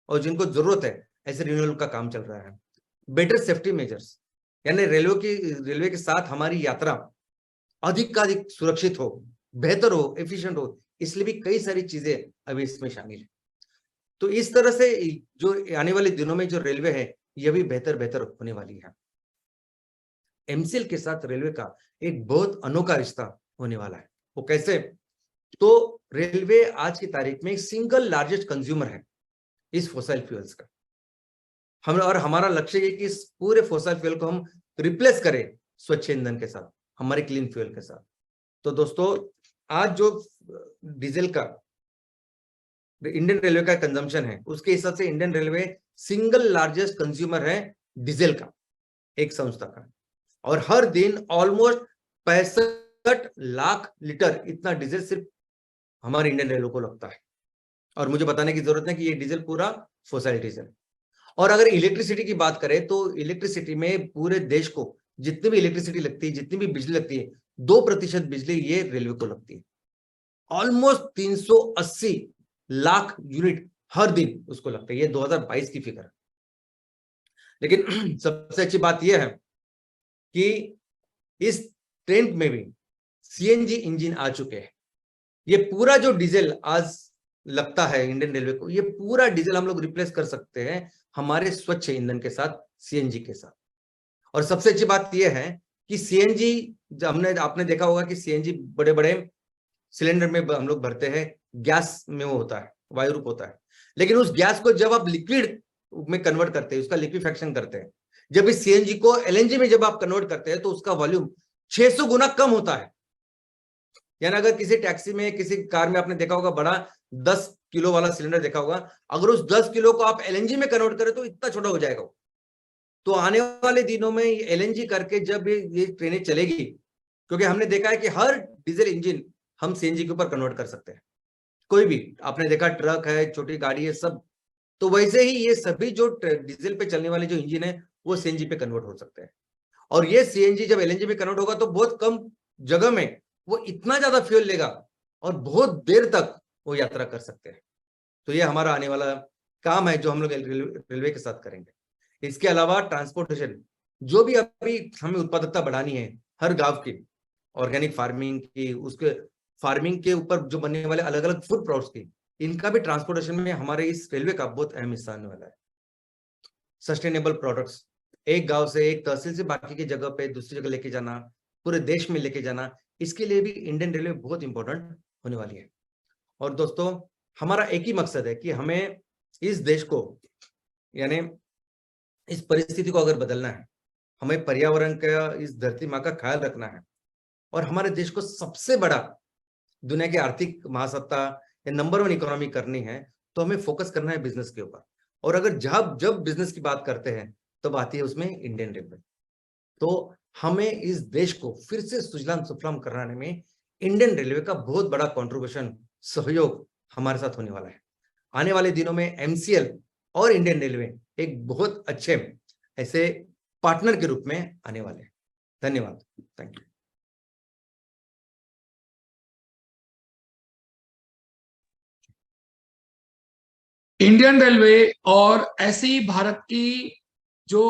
और जिनको जरूरत है, ऐसे रिन्यूअल का काम चल रहा है। बेटर सेफ्टी मेजर्स, यानी रेलवे के साथ हमारी यात्रा अधिक सुरक्षित हो, बेहतर हो, एफिशिएंट हो, इसलिए भी कई सारी चीजें अभी इसमें शामिल है। तो इस तरह से जो आने वाले दिनों में जो रेलवे है, यह भी बेहतर होने वाली है। एमसीएल के साथ रेलवे का एक बहुत अनोखा रिश्ता होने वाला है। वो कैसे? तो रेलवे आज की तारीख में सिंगल लार्जेस्ट कंज्यूमर है इस फॉसिल फ्यूल्स का। और हमारा लक्ष्य है कि इस पूरे फॉसिल फ्यूल को हम रिप्लेस करें स्वच्छ ईंधन के साथ, हमारे क्लीन फ्यूल के साथ। तो दोस्तों, आज जो डीजल का इंडियन रेलवे का कंजम्पशन है, उसके हिसाब से Indian railway single largest consumer है डीजल का, एक संस्था का, और हर दिन ऑलमोस्ट 65 लाख लीटर इतना डीजल सिर्फ हमारे इंडियन रेलवे को लगता है। और मुझे बताने की जरूरत है कि ये डीजल पूरा फॉसिल डीजल। और अगर इलेक्ट्रिसिटी की बात करें तो इलेक्ट्रिसिटी में पूरे देश को जितनी भी इलेक्ट्रिसिटी लगती है, जितनी भी बिजली लगती है, 2% बिजली ये रेलवे को लगती है। ऑलमोस्ट 380 लाख यूनिट हर दिन उसको लगता है। ये 2022 की फिगर है। लेकिन सबसे अच्छी बात यह है कि इस ट्रेन में भी सीएनजी इंजन आ चुके हैं। ये पूरा जो डीजल आज लगता है इंडियन रेलवे को, ये पूरा डीजल हम लोग रिप्लेस कर सकते हैं हमारे स्वच्छ ईंधन के साथ, सीएनजी के साथ। और सबसे अच्छी बात यह है कि सीएनजी, आपने देखा होगा कि सीएनजी बड़े बड़े सिलेंडर में हम लोग भरते हैं, गैस में वो होता है, वायु रूप होता है। लेकिन उस गैस को जब आप लिक्विड में कन्वर्ट करते हैं, उसका लिक्विफेक्शन करते हैं, जब इस सीएनजी को एलएनजी में जब आप कन्वर्ट करते हैं, तो उसका वॉल्यूम 600 गुना कम होता है। यानी अगर किसी टैक्सी में, किसी कार में आपने देखा होगा बड़ा 10 किलो वाला सिलेंडर देखा होगा, अगर उस 10 किलो को आप एलएनजी में कन्वर्ट करें तो इतना छोटा हो जाएगा। तो आने वाले दिनों में एलएनजी करके जब ये ट्रेनें चलेगी, क्योंकि हमने देखा है कि हर डीजल इंजन हम सीएनजी के ऊपर कन्वर्ट कर सकते हैं। कोई भी, आपने देखा ट्रक है, छोटी गाड़ी है, सब। तो वैसे ही ये सभी जो डीजल पे चलने वाले जो इंजन है, वो सीएनजी पे कन्वर्ट हो सकते हैं। और ये सीएनजी जब एलएनजी में कन्वर्ट होगा तो बहुत कम जगह में वो इतना ज्यादा फ्यूल लेगा और बहुत देर तक वो यात्रा कर सकते हैं। तो ये हमारा आने वाला काम है जो हम लोग रेलवे के साथ करेंगे। इसके अलावा ट्रांसपोर्टेशन, जो भी अभी हमें उत्पादकता बढ़ानी है हर गांव की, ऑर्गेनिक फार्मिंग की, उसके फार्मिंग के ऊपर जो बनने वाले अलग अलग फूड प्रोडक्ट्स की, इनका भी ट्रांसपोर्टेशन में हमारे इस रेलवे का बहुत अहम हिस्सा आने वाला है। सस्टेनेबल प्रोडक्ट्स, एक गांव से, एक तहसील से बाकी की जगह पे दूसरी जगह लेके जाना, पूरे देश में लेके जाना, इसके लिए भी इंडियन रेलवे बहुत इंपॉर्टेंट होने वाली है। और दोस्तों, हमारा एक ही मकसद है कि हमें इस देश को, यानी इस परिस्थिति को अगर बदलना है, हमें पर्यावरण का, इस धरती माँ का ख्याल रखना है, और हमारे देश को सबसे बड़ा दुनिया की आर्थिक महासत्ता या नंबर 1 इकोनॉमी करनी है, तो हमें फोकस करना है बिजनेस के ऊपर। और अगर जब बिजनेस की बात करते हैं तब आती है उसमें इंडियन रेलवे। तो हमें इस देश को फिर से सुजलाम सुफलाम कराने में इंडियन रेलवे का बहुत बड़ा कंट्रीब्यूशन, सहयोग हमारे साथ होने वाला है। आने वाले दिनों में एमसीएल और इंडियन रेलवे एक बहुत अच्छे ऐसे पार्टनर के रूप में आने वाले हैं। धन्यवाद। Thank you. इंडियन रेलवे और ऐसी भारत की जो